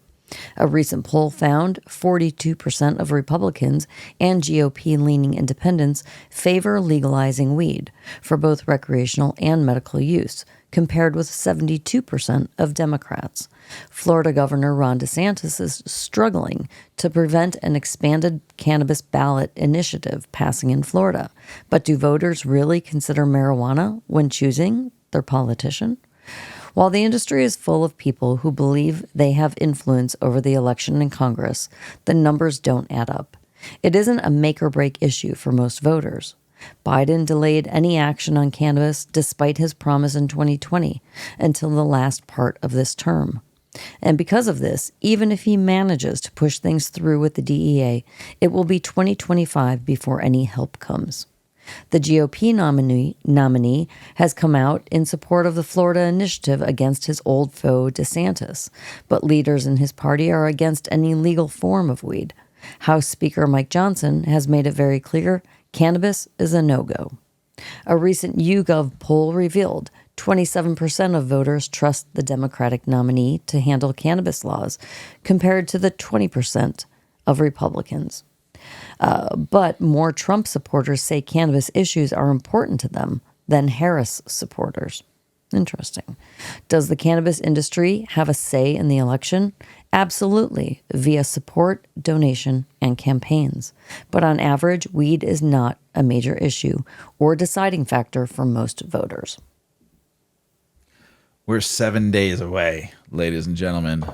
A recent poll found 42% of Republicans and GOP-leaning independents favor legalizing weed for both recreational and medical use, compared with 72% of Democrats. Florida Governor Ron DeSantis is struggling to prevent an expanded cannabis ballot initiative passing in Florida. But do voters really consider marijuana when choosing their politician? While the industry is full of people who believe they have influence over the election in Congress, the numbers don't add up. It isn't a make-or-break issue for most voters. Biden delayed any action on cannabis despite his promise in 2020 until the last part of this term. And because of this, even if he manages to push things through with the DEA, it will be 2025 before any help comes. The GOP nominee has come out in support of the Florida initiative against his old foe DeSantis, but leaders in his party are against any legal form of weed. House Speaker Mike Johnson has made it very clear cannabis is a no-go. A recent YouGov poll revealed 27% of voters trust the Democratic nominee to handle cannabis laws, compared to the 20% of Republicans. But more Trump supporters say cannabis issues are important to them than Harris supporters. Interesting. Does the cannabis industry have a say in the election? Absolutely, via support, donation, and campaigns. But on average, weed is not a major issue or deciding factor for most voters. We're 7 days away, ladies and gentlemen.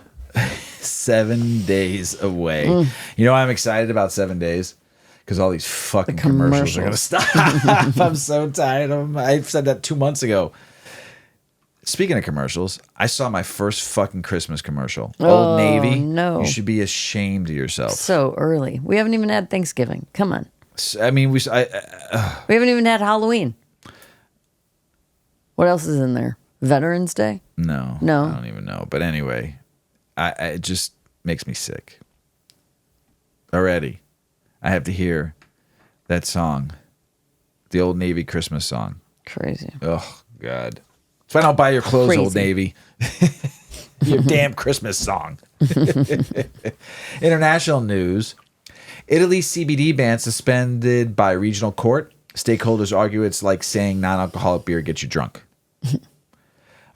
7 days away. You know why I'm excited about 7 days? Because all these fucking commercials are going to stop. I'm so tired of them. I said that 2 months ago. Speaking of commercials, I saw my first fucking Christmas commercial. Old Navy. No. You should be ashamed of yourself. So early. We haven't even had Thanksgiving. Come on. I mean, We haven't even had Halloween. What else is in there? Veterans Day? No. No. I don't even know. But anyway, it just makes me sick. Already. I have to hear that song. The Old Navy Christmas song. Crazy. Oh, God. That's why I don't buy your clothes, Crazy. Old Navy. Your damn Christmas song. International news. Italy's CBD ban suspended by regional court. Stakeholders argue it's like saying non-alcoholic beer gets you drunk.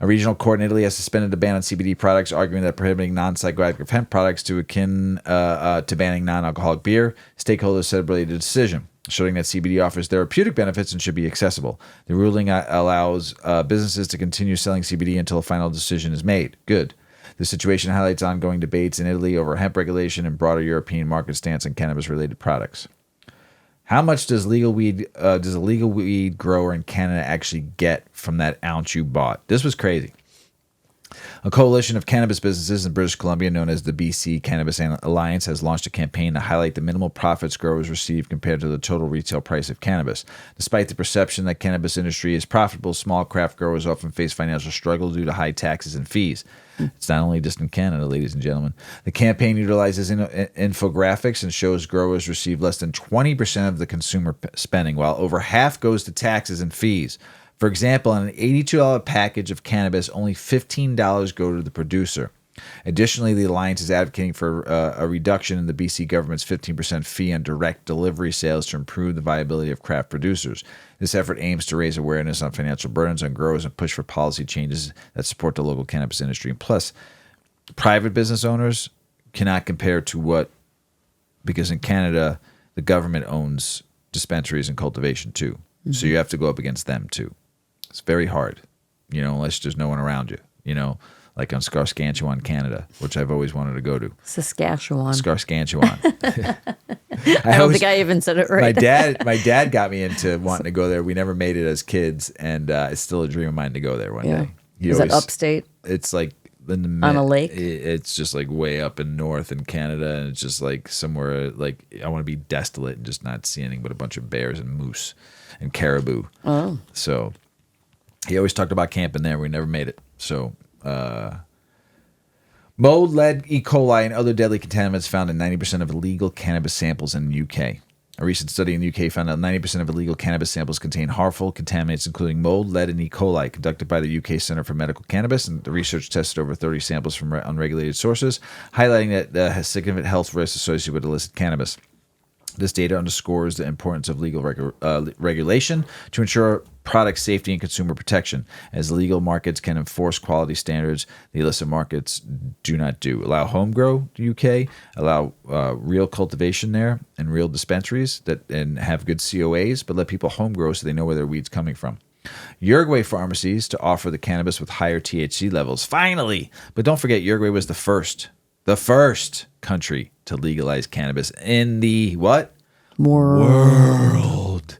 A regional court in Italy has suspended a ban on CBD products, arguing that prohibiting non-psychoactive hemp products to akin to banning non-alcoholic beer. Stakeholders celebrated the decision, showing that CBD offers therapeutic benefits and should be accessible. The ruling allows businesses to continue selling CBD until a final decision is made. Good. The situation highlights ongoing debates in Italy over hemp regulation and broader European market stance on cannabis-related products. How much does a legal weed grower in Canada actually get from that ounce you bought? This was crazy. A coalition of cannabis businesses in British Columbia, known as the BC Cannabis Alliance, has launched a campaign to highlight the minimal profits growers receive compared to the total retail price of cannabis. Despite the perception that cannabis industry is profitable, small craft growers often face financial struggle due to high taxes and fees. It's not only just in Canada, ladies and gentlemen. The campaign utilizes infographics and shows growers receive less than 20% of the consumer spending, while over half goes to taxes and fees. For example, on an $82 package of cannabis, only $15 go to the producer. Additionally, the Alliance is advocating for a reduction in the BC government's 15% fee on direct delivery sales to improve the viability of craft producers. This effort aims to raise awareness on financial burdens on growers and push for policy changes that support the local cannabis industry. And plus, private business owners cannot compare to what, because in Canada, the government owns dispensaries and cultivation too. Mm-hmm. So you have to go up against them too. It's very hard, unless there's no one around you, like on Saskatchewan, Canada, which I've always wanted to go to. Saskatchewan. I don't think I even said it right. My dad got me into wanting to go there. We never made it as kids, and it's still a dream of mine to go there one day. Is it upstate? It's like on a lake. It's just like way up in north in Canada, and it's just like somewhere like I want to be desolate and just not see anything but a bunch of bears and moose and caribou. Oh, so he always talked about camping there. We never made it. So. Mold, lead, E. coli, and other deadly contaminants found in 90% of illegal cannabis samples in the UK. A recent study in the UK found that 90% of illegal cannabis samples contain harmful contaminants, including mold, lead, and E. coli, conducted by the UK Center for Medical Cannabis. And the research tested over 30 samples from unregulated sources, highlighting that has significant health risks associated with illicit cannabis. This data underscores the importance of legal regulation to ensure product safety and consumer protection. As legal markets can enforce quality standards, the illicit markets do not do. Allow home grow in the UK, allow real cultivation there and real dispensaries and have good COAs, but let people home grow so they know where their weed's coming from. Uruguay pharmacies to offer the cannabis with higher THC levels. Finally! But don't forget, Uruguay was the first country to legalize cannabis in the what? World.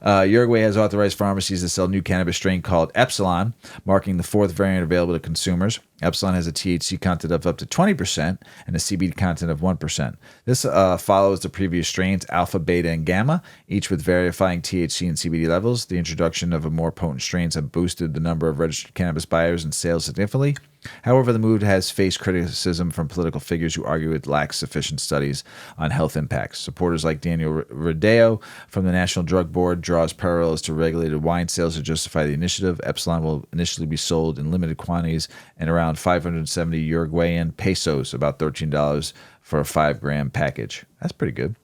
Uruguay has authorized pharmacies to sell new cannabis strain called Epsilon, marking the fourth variant available to consumers. Epsilon has a THC content of up to 20% and a CBD content of 1%. This follows the previous strains, Alpha, Beta, and Gamma, each with varying THC and CBD levels. The introduction of a more potent strains have boosted the number of registered cannabis buyers and sales significantly. However, the move has faced criticism from political figures who argue it lacks sufficient studies on health impacts. Supporters like Daniel Rodeo from the National Drug Board draws parallels to regulated wine sales to justify the initiative. Epsilon will initially be sold in limited quantities and around 570 Uruguayan pesos, about $13 for a 5-gram package. That's pretty good.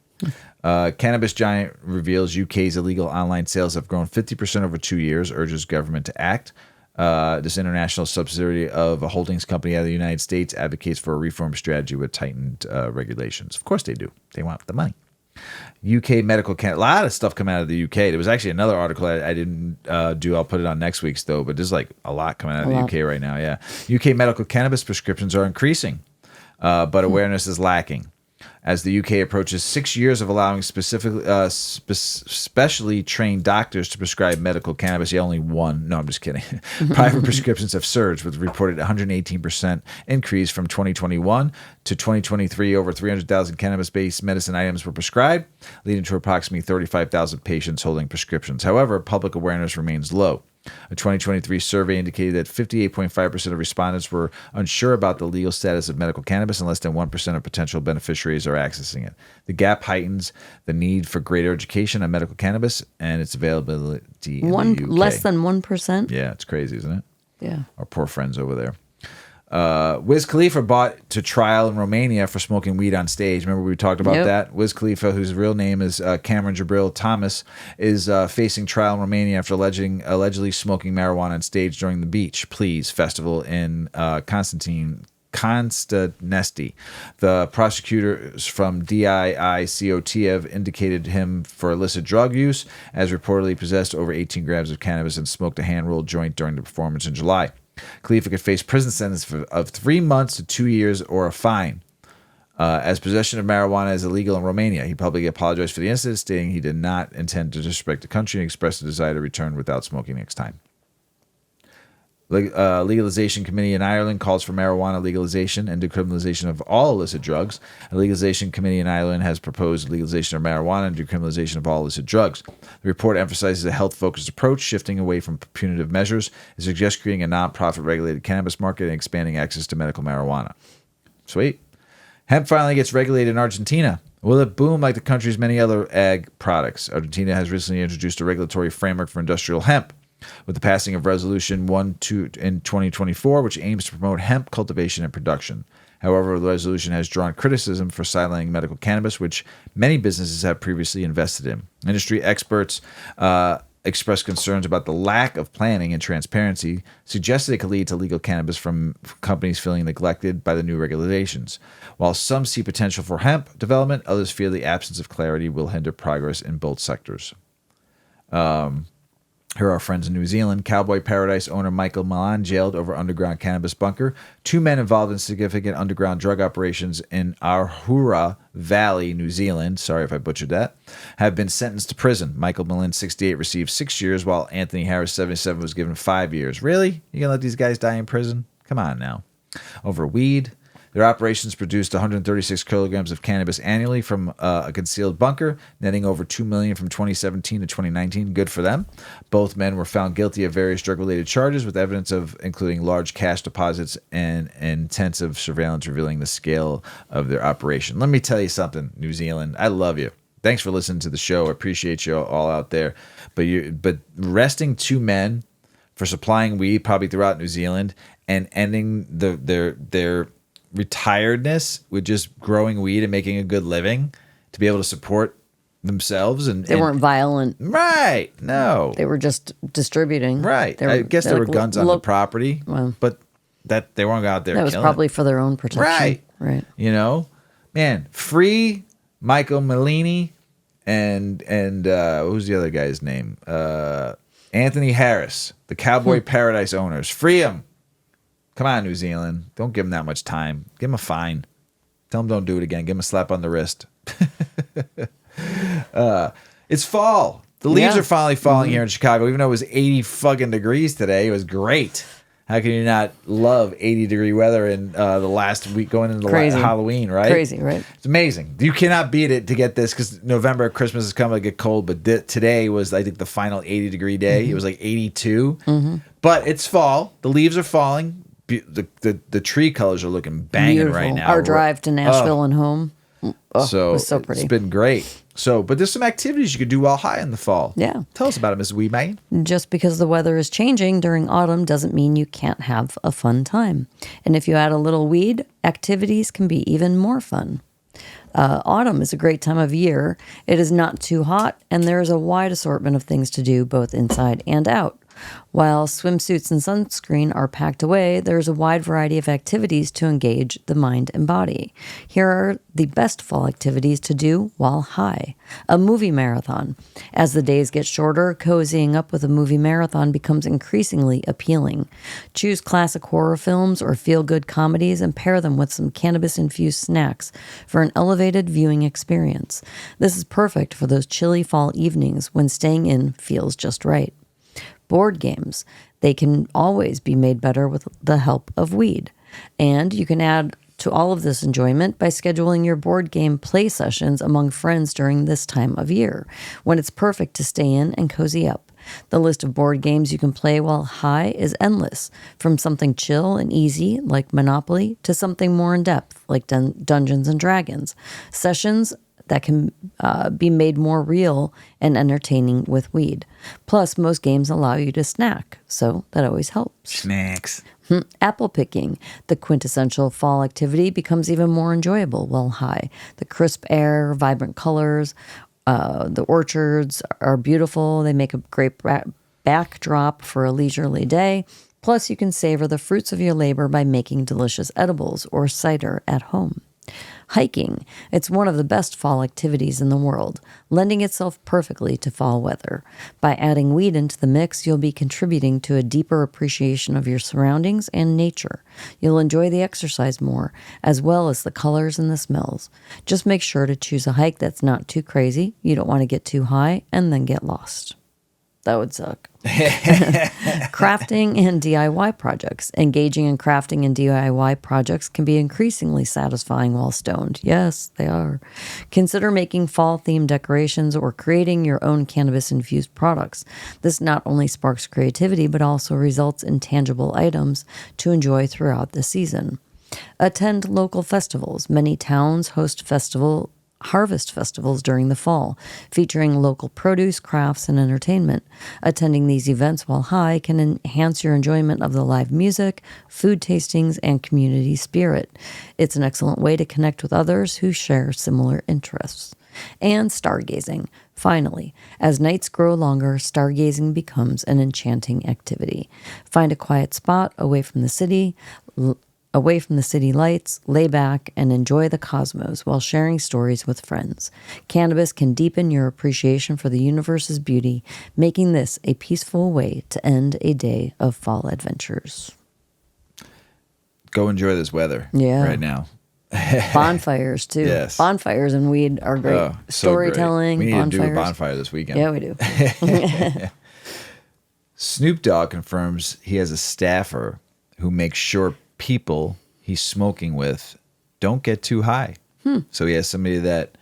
Cannabis Giant reveals UK's illegal online sales have grown 50% over 2 years, urges government to act. This international subsidiary of a holdings company out of the United States advocates for a reform strategy with tightened regulations. Of course they do. They want the money. UK medical a lot of stuff coming out of the UK. There was actually another article I didn't do. I'll put it on next week's though. But there's like a lot coming out of the UK right now. Yeah, UK medical cannabis prescriptions are increasing, but awareness is lacking. As the UK approaches 6 years of allowing specially trained doctors to prescribe medical cannabis, only one. No, I'm just kidding. Private prescriptions have surged with reported 118% increase from 2021 to 2023. Over 300,000 cannabis-based medicine items were prescribed, leading to approximately 35,000 patients holding prescriptions. However, public awareness remains low. A 2023 survey indicated that 58.5% of respondents were unsure about the legal status of medical cannabis, and less than 1% of potential beneficiaries are accessing it. The gap heightens the need for greater education on medical cannabis and its availability in the UK. Less than 1%? Yeah, it's crazy, isn't it? Yeah. Our poor friends over there. Wiz Khalifa brought to trial in Romania for smoking weed on stage. Remember we talked about that? Wiz Khalifa, whose real name is Cameron Jabril Thomas, is facing trial in Romania after allegedly smoking marijuana on stage during the Beach Please festival in Constantinesti. The prosecutors from DIICOT have indicated him for illicit drug use, as reportedly possessed over 18 grams of cannabis and smoked a hand-rolled joint during the performance in July. Khalifa could face prison sentence of 3 months to 2 years or a fine, as possession of marijuana is illegal in Romania. He publicly apologized for the incident, stating he did not intend to disrespect the country and expressed a desire to return without smoking next time. Legalization committee in Ireland calls for marijuana legalization and decriminalization of all illicit drugs. A legalization committee in Ireland has proposed legalization of marijuana and decriminalization of all illicit drugs. The report emphasizes a health-focused approach, shifting away from punitive measures. It suggests creating a non-profit regulated cannabis market and expanding access to medical marijuana. Sweet. Hemp finally gets regulated in Argentina. Will it boom like the country's many other ag products? Argentina has recently introduced a regulatory framework for industrial hemp, with the passing of Resolution 1-2 in 2024, which aims to promote hemp cultivation and production. However, the resolution has drawn criticism for sidelining medical cannabis, which many businesses have previously invested in. Industry experts expressed concerns about the lack of planning and transparency, suggested it could lead to legal cannabis from companies feeling neglected by the new regulations. While some see potential for hemp development, others fear the absence of clarity will hinder progress in both sectors. Here are our friends in New Zealand. Cowboy Paradise owner Michael Milan jailed over underground cannabis bunker. 2 men involved in significant underground drug operations in Arhura Valley, New Zealand, sorry if I butchered that, have been sentenced to prison. Michael Milan, 68, received 6 years, while Anthony Harris, 77, was given 5 years. Really? You gonna let these guys die in prison? Come on now. Over weed? Their operations produced 136 kilograms of cannabis annually from a concealed bunker, netting over $2 million from 2017 to 2019. Good for them. Both men were found guilty of various drug-related charges, with evidence of including large cash deposits and intensive surveillance revealing the scale of their operation. Let me tell you something, New Zealand. I love you. Thanks for listening to the show. I appreciate you all out there. But arresting 2 men for supplying weed, probably throughout New Zealand, and ending their retiredness with just growing weed and making a good living to be able to support themselves, and they weren't violent, right? No, they were just distributing, right? I guess there were guns on the property, but that they weren't out there. That was probably for their own protection, right? You know, man, free Michael Malini and what was the other guy's name? Anthony Harris, the Cowboy Paradise owners. Free them. Come on, New Zealand. Don't give them that much time. Give them a fine. Tell them don't do it again. Give them a slap on the wrist. It's fall. The leaves are finally falling here in Chicago, even though it was 80 fucking degrees today. It was great. How can you not love 80-degree weather in the last week going into Halloween, right? Crazy, right? It's amazing. You cannot beat it to get this, because November, Christmas is coming to get cold, but today was, I think, the final 80-degree day. It was like 82. But it's fall. The leaves are falling. The tree colors are looking banging right now. Our drive to Nashville and home. So it was so pretty. It's been great. But there's some activities you could do while high in the fall. Yeah. Tell us about it, Mrs. Weedman. Just because the weather is changing during autumn doesn't mean you can't have a fun time. And if you add a little weed, activities can be even more fun. Autumn is a great time of year. It is not too hot, and there is a wide assortment of things to do both inside and out. While swimsuits and sunscreen are packed away, there's a wide variety of activities to engage the mind and body. Here are the best fall activities to do while high. A movie marathon. As the days get shorter, cozying up with a movie marathon becomes increasingly appealing. Choose classic horror films or feel-good comedies and pair them with some cannabis-infused snacks for an elevated viewing experience. This is perfect for those chilly fall evenings when staying in feels just right. Board games. They can always be made better with the help of weed. And you can add to all of this enjoyment by scheduling your board game play sessions among friends during this time of year, when it's perfect to stay in and cozy up. The list of board games you can play while high is endless, from something chill and easy like Monopoly to something more in-depth like Dungeons and Dragons. Sessions that can be made more real and entertaining with weed. Plus, most games allow you to snack, so that always helps. Snacks. Apple picking, the quintessential fall activity, becomes even more enjoyable while high. The crisp air, vibrant colors, the orchards are beautiful. They make a great backdrop for a leisurely day. Plus, you can savor the fruits of your labor by making delicious edibles or cider at home. Hiking. It's one of the best fall activities in the world, lending itself perfectly to fall weather. By adding weed into the mix, you'll be contributing to a deeper appreciation of your surroundings and nature. You'll enjoy the exercise more, as well as the colors and the smells. Just make sure to choose a hike that's not too crazy. You don't want to get too high and then get lost. That would suck. Crafting and DIY projects. Engaging in crafting and DIY projects can be increasingly satisfying while stoned. Yes, they are. Consider making fall-themed decorations or creating your own cannabis-infused products. This not only sparks creativity, but also results in tangible items to enjoy throughout the season. Attend local festivals. Many towns host harvest festivals during the fall, featuring local produce, crafts, and entertainment. Attending these events while high can enhance your enjoyment of the live music, food tastings, and community spirit. It's an excellent way to connect with others who share similar interests. And stargazing. Finally, as nights grow longer, stargazing becomes an enchanting activity. Find a quiet spot away from the city lights, lay back, and enjoy the cosmos while sharing stories with friends. Cannabis can deepen your appreciation for the universe's beauty, making this a peaceful way to end a day of fall adventures. Go enjoy this weather right now. Bonfires, too. Yes. Bonfires and weed are great. Oh, so Storytelling, great. We need bonfires. to do a bonfire this weekend. Yeah, we do. Snoop Dogg confirms he has a staffer who makes sure people he's smoking with don't get too high. So he has somebody that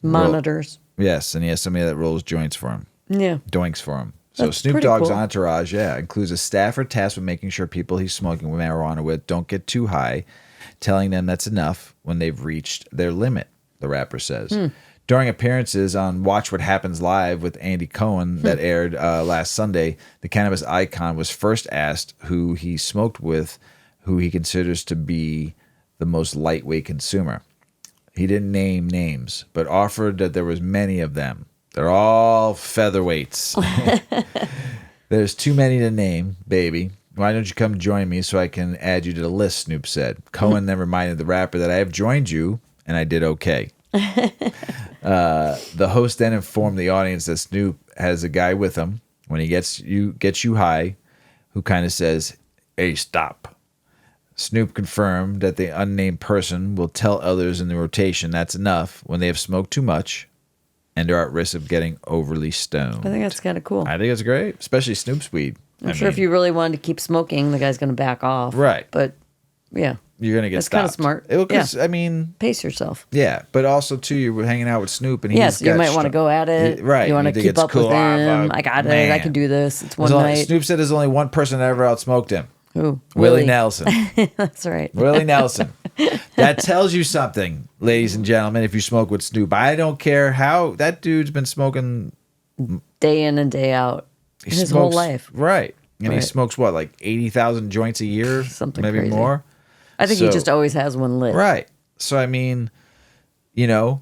monitors. Yes, and he has somebody that rolls joints for him. Yeah. Doinks for him. So That's Snoop pretty Dogg's cool. entourage, includes a staffer tasked with making sure people he's smoking marijuana with don't get too high, telling them that's enough when they've reached their limit, the rapper says. During appearances on Watch What Happens Live with Andy Cohen that aired last Sunday, the cannabis icon was first asked who he smoked with, who he considers to be the most lightweight consumer. He didn't name names, but offered that there was many of them. They're all featherweights. There's too many to name, baby. Why don't you come join me so I can add you to the list, Snoop said. Cohen then reminded the rapper that I have joined you, and I did okay. The host then informed the audience that Snoop has a guy with him when he gets you high, who kind of says, "Hey, stop." Snoop confirmed that the unnamed person will tell others in the rotation that's enough when they have smoked too much and are at risk of getting overly stoned. I think that's kind of cool. I think it's great, especially Snoop's weed. I'm sure if you really wanted to keep smoking, the guy's going to back off. Right. But, yeah. You're going to get That's stopped. kind of smart. Because, I mean... Pace yourself. Yeah, but also, too, you were hanging out with Snoop, and yes, you might want to go at it. Right. You want to keep up cool. with him. I got it. I can do this. It's one night. Snoop said there's only one person that ever outsmoked him. Who? Willie Nelson. That's right. Willie Nelson. That tells you something, ladies and gentlemen, if you smoke with Snoop. I don't care how... That dude's been smoking... Day in and day out. His whole life. Right. And he smokes, what, like 80,000 joints a year? Something maybe crazy. more? I think he just always has one lit. Right. So, I mean, you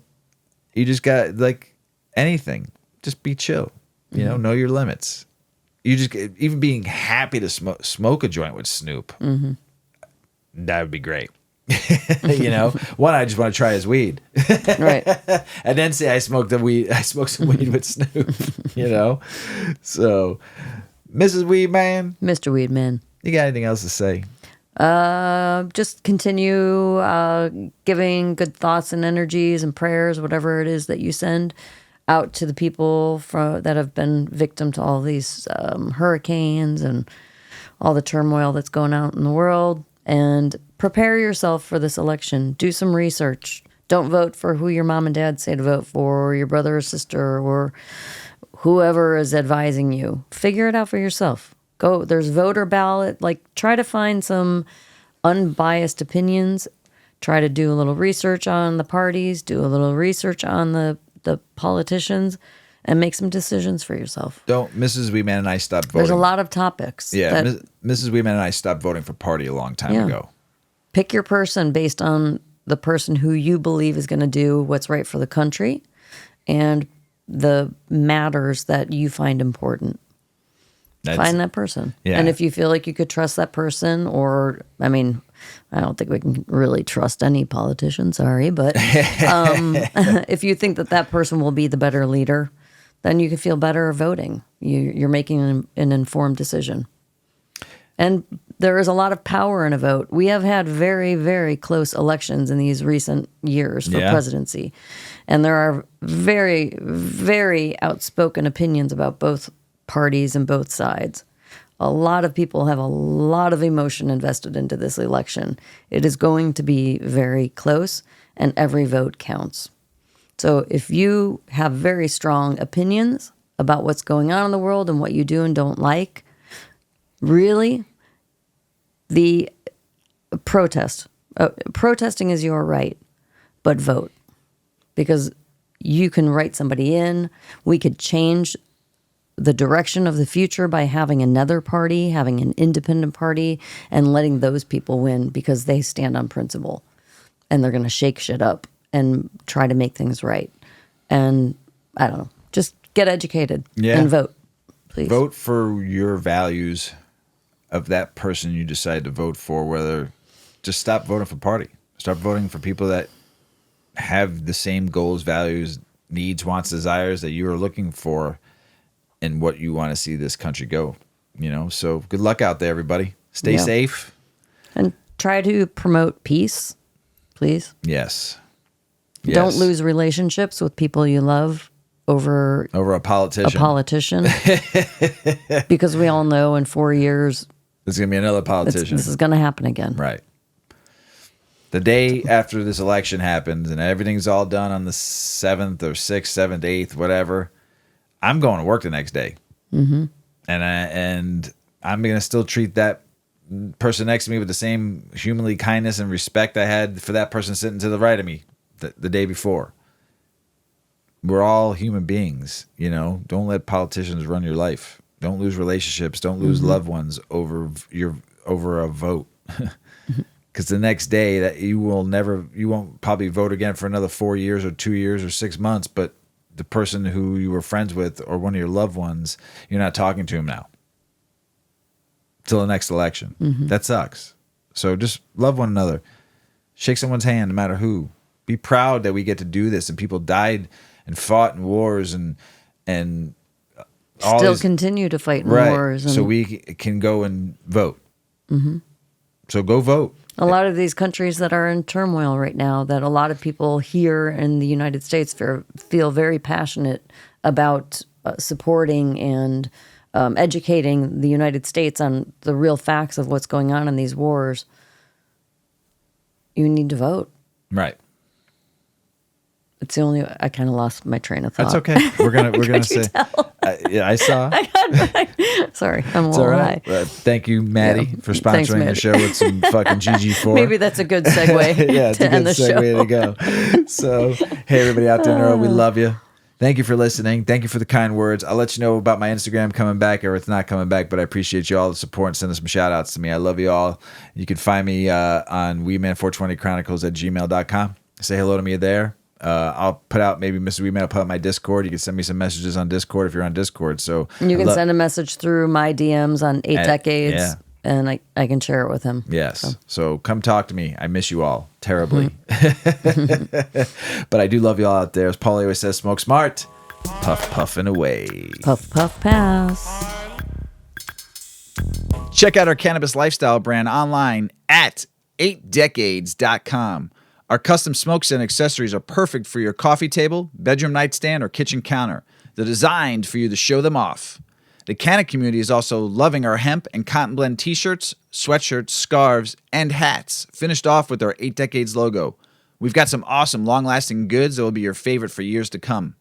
just got, like, anything. Just be chill. You know your limits. You just even being happy to smoke a joint with Snoop. Mm-hmm. That would be great. You know, one, I just want to try his weed, Right? and then say I smoked some weed with Snoop. You know, so Mrs. Weedman, Mr. Weedman. you got anything else to say? Just continue giving good thoughts and energies and prayers, whatever it is that you send out to the people that have been victim to all these hurricanes and all the turmoil that's going out in the world. And prepare yourself for this election. Do some research. Don't vote for who your mom and dad say to vote for, or your brother or sister, or whoever is advising you. Figure it out for yourself. Go. There's voter ballot. Like, try to find some unbiased opinions. Try to do a little research on the parties. Do a little research on the politicians, and make some decisions for yourself. Mrs. Weedman and I stopped voting. There's a lot of topics. Yeah, Mrs. Weedman and I stopped voting for party a long time ago. Pick your person based on the person who you believe is going to do what's right for the country and the matters that you find important. Find that person. Yeah. And if you feel like you could trust that person, or, I mean, I don't think we can really trust any politician, sorry, but if you think that person will be the better leader, then you can feel better voting. You're making an informed decision. And there is a lot of power in a vote. We have had very, very close elections in these recent years for presidency. And there are very, very outspoken opinions about both parties and both sides. A lot of people have a lot of emotion invested into this election. It is going to be very close, and every vote counts. So if you have very strong opinions about what's going on in the world and what you do and don't like, really, the protesting is your right, but vote. Because you can write somebody in. We could change the direction of the future by having another party, having an independent party, and letting those people win because they stand on principle. And they're going to shake shit up and try to make things right. And I don't know, just get educated and vote, please. Vote for your values of that person you decide to vote for, just stop voting for party. Start voting for people that have the same goals, values, needs, wants, desires that you are looking for and what you want to see this country go, you know? So good luck out there, everybody. Stay safe. And try to promote peace, please. Yes. Don't lose relationships with people you love over a politician. Because we all know in 4 years there's going to be another politician. This is going to happen again. Right. The day after this election happens and everything's all done on the 7th or 6th, 7th, 8th, whatever, I'm going to work the next day. Mm-hmm. And I'm going to still treat that person next to me with the same humanly kindness and respect I had for that person sitting to the right of me the day before. We're all human beings, you know. Don't let politicians run your life. Don't lose relationships. Don't lose loved ones over a vote. Because the next day that you won't probably vote again for another 4 years or 2 years or 6 months, but the person who you were friends with or one of your loved ones, you're not talking to him now till the next election. Mm-hmm. That sucks. So just love one another. Shake someone's hand, no matter who. Be proud that we get to do this, and people died and fought in wars and still continue to fight in wars. And so we can go and vote. Mm-hmm. So go vote. A lot of these countries that are in turmoil right now, that a lot of people here in the United States feel very passionate about supporting and educating the United States on the real facts of what's going on in these wars. You need to vote. Right. It's the only. I kind of lost my train of thought. That's okay. We're gonna say. Yeah, I saw. Sorry, I'm a it's little all right. high. Thank you, Matty, for sponsoring the show with some fucking GG4. Maybe that's a good segue. Yeah, it's a good segue to go. So, hey, everybody out there in the world, we love you. Thank you for listening. Thank you for the kind words. I'll let you know about my Instagram coming back or it's not coming back, but I appreciate you all the support and sending some shout outs to me. I love you all. You can find me on Weedman420chronicles@gmail.com. Say hello to me there. I'll put out, maybe Mrs. Weedman will put out my Discord. You can send me some messages on Discord if you're on Discord. So you can send a message through my DMs on 8 Decades. Yeah. And I can share it with him. Yes. So come talk to me. I miss you all terribly. But I do love you all out there. As Paulie always says, smoke smart, puff puffing away. Puff, puff, pass. Check out our cannabis lifestyle brand online at 8decades.com. Our custom smokes and accessories are perfect for your coffee table, bedroom nightstand, or kitchen counter. They're designed for you to show them off. The Canna community is also loving our hemp and cotton blend t-shirts, sweatshirts, scarves, and hats, finished off with our 8 Decades logo. We've got some awesome long-lasting goods that will be your favorite for years to come.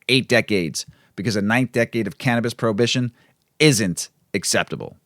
8 Decades, because a 9th decade of cannabis prohibition isn't acceptable.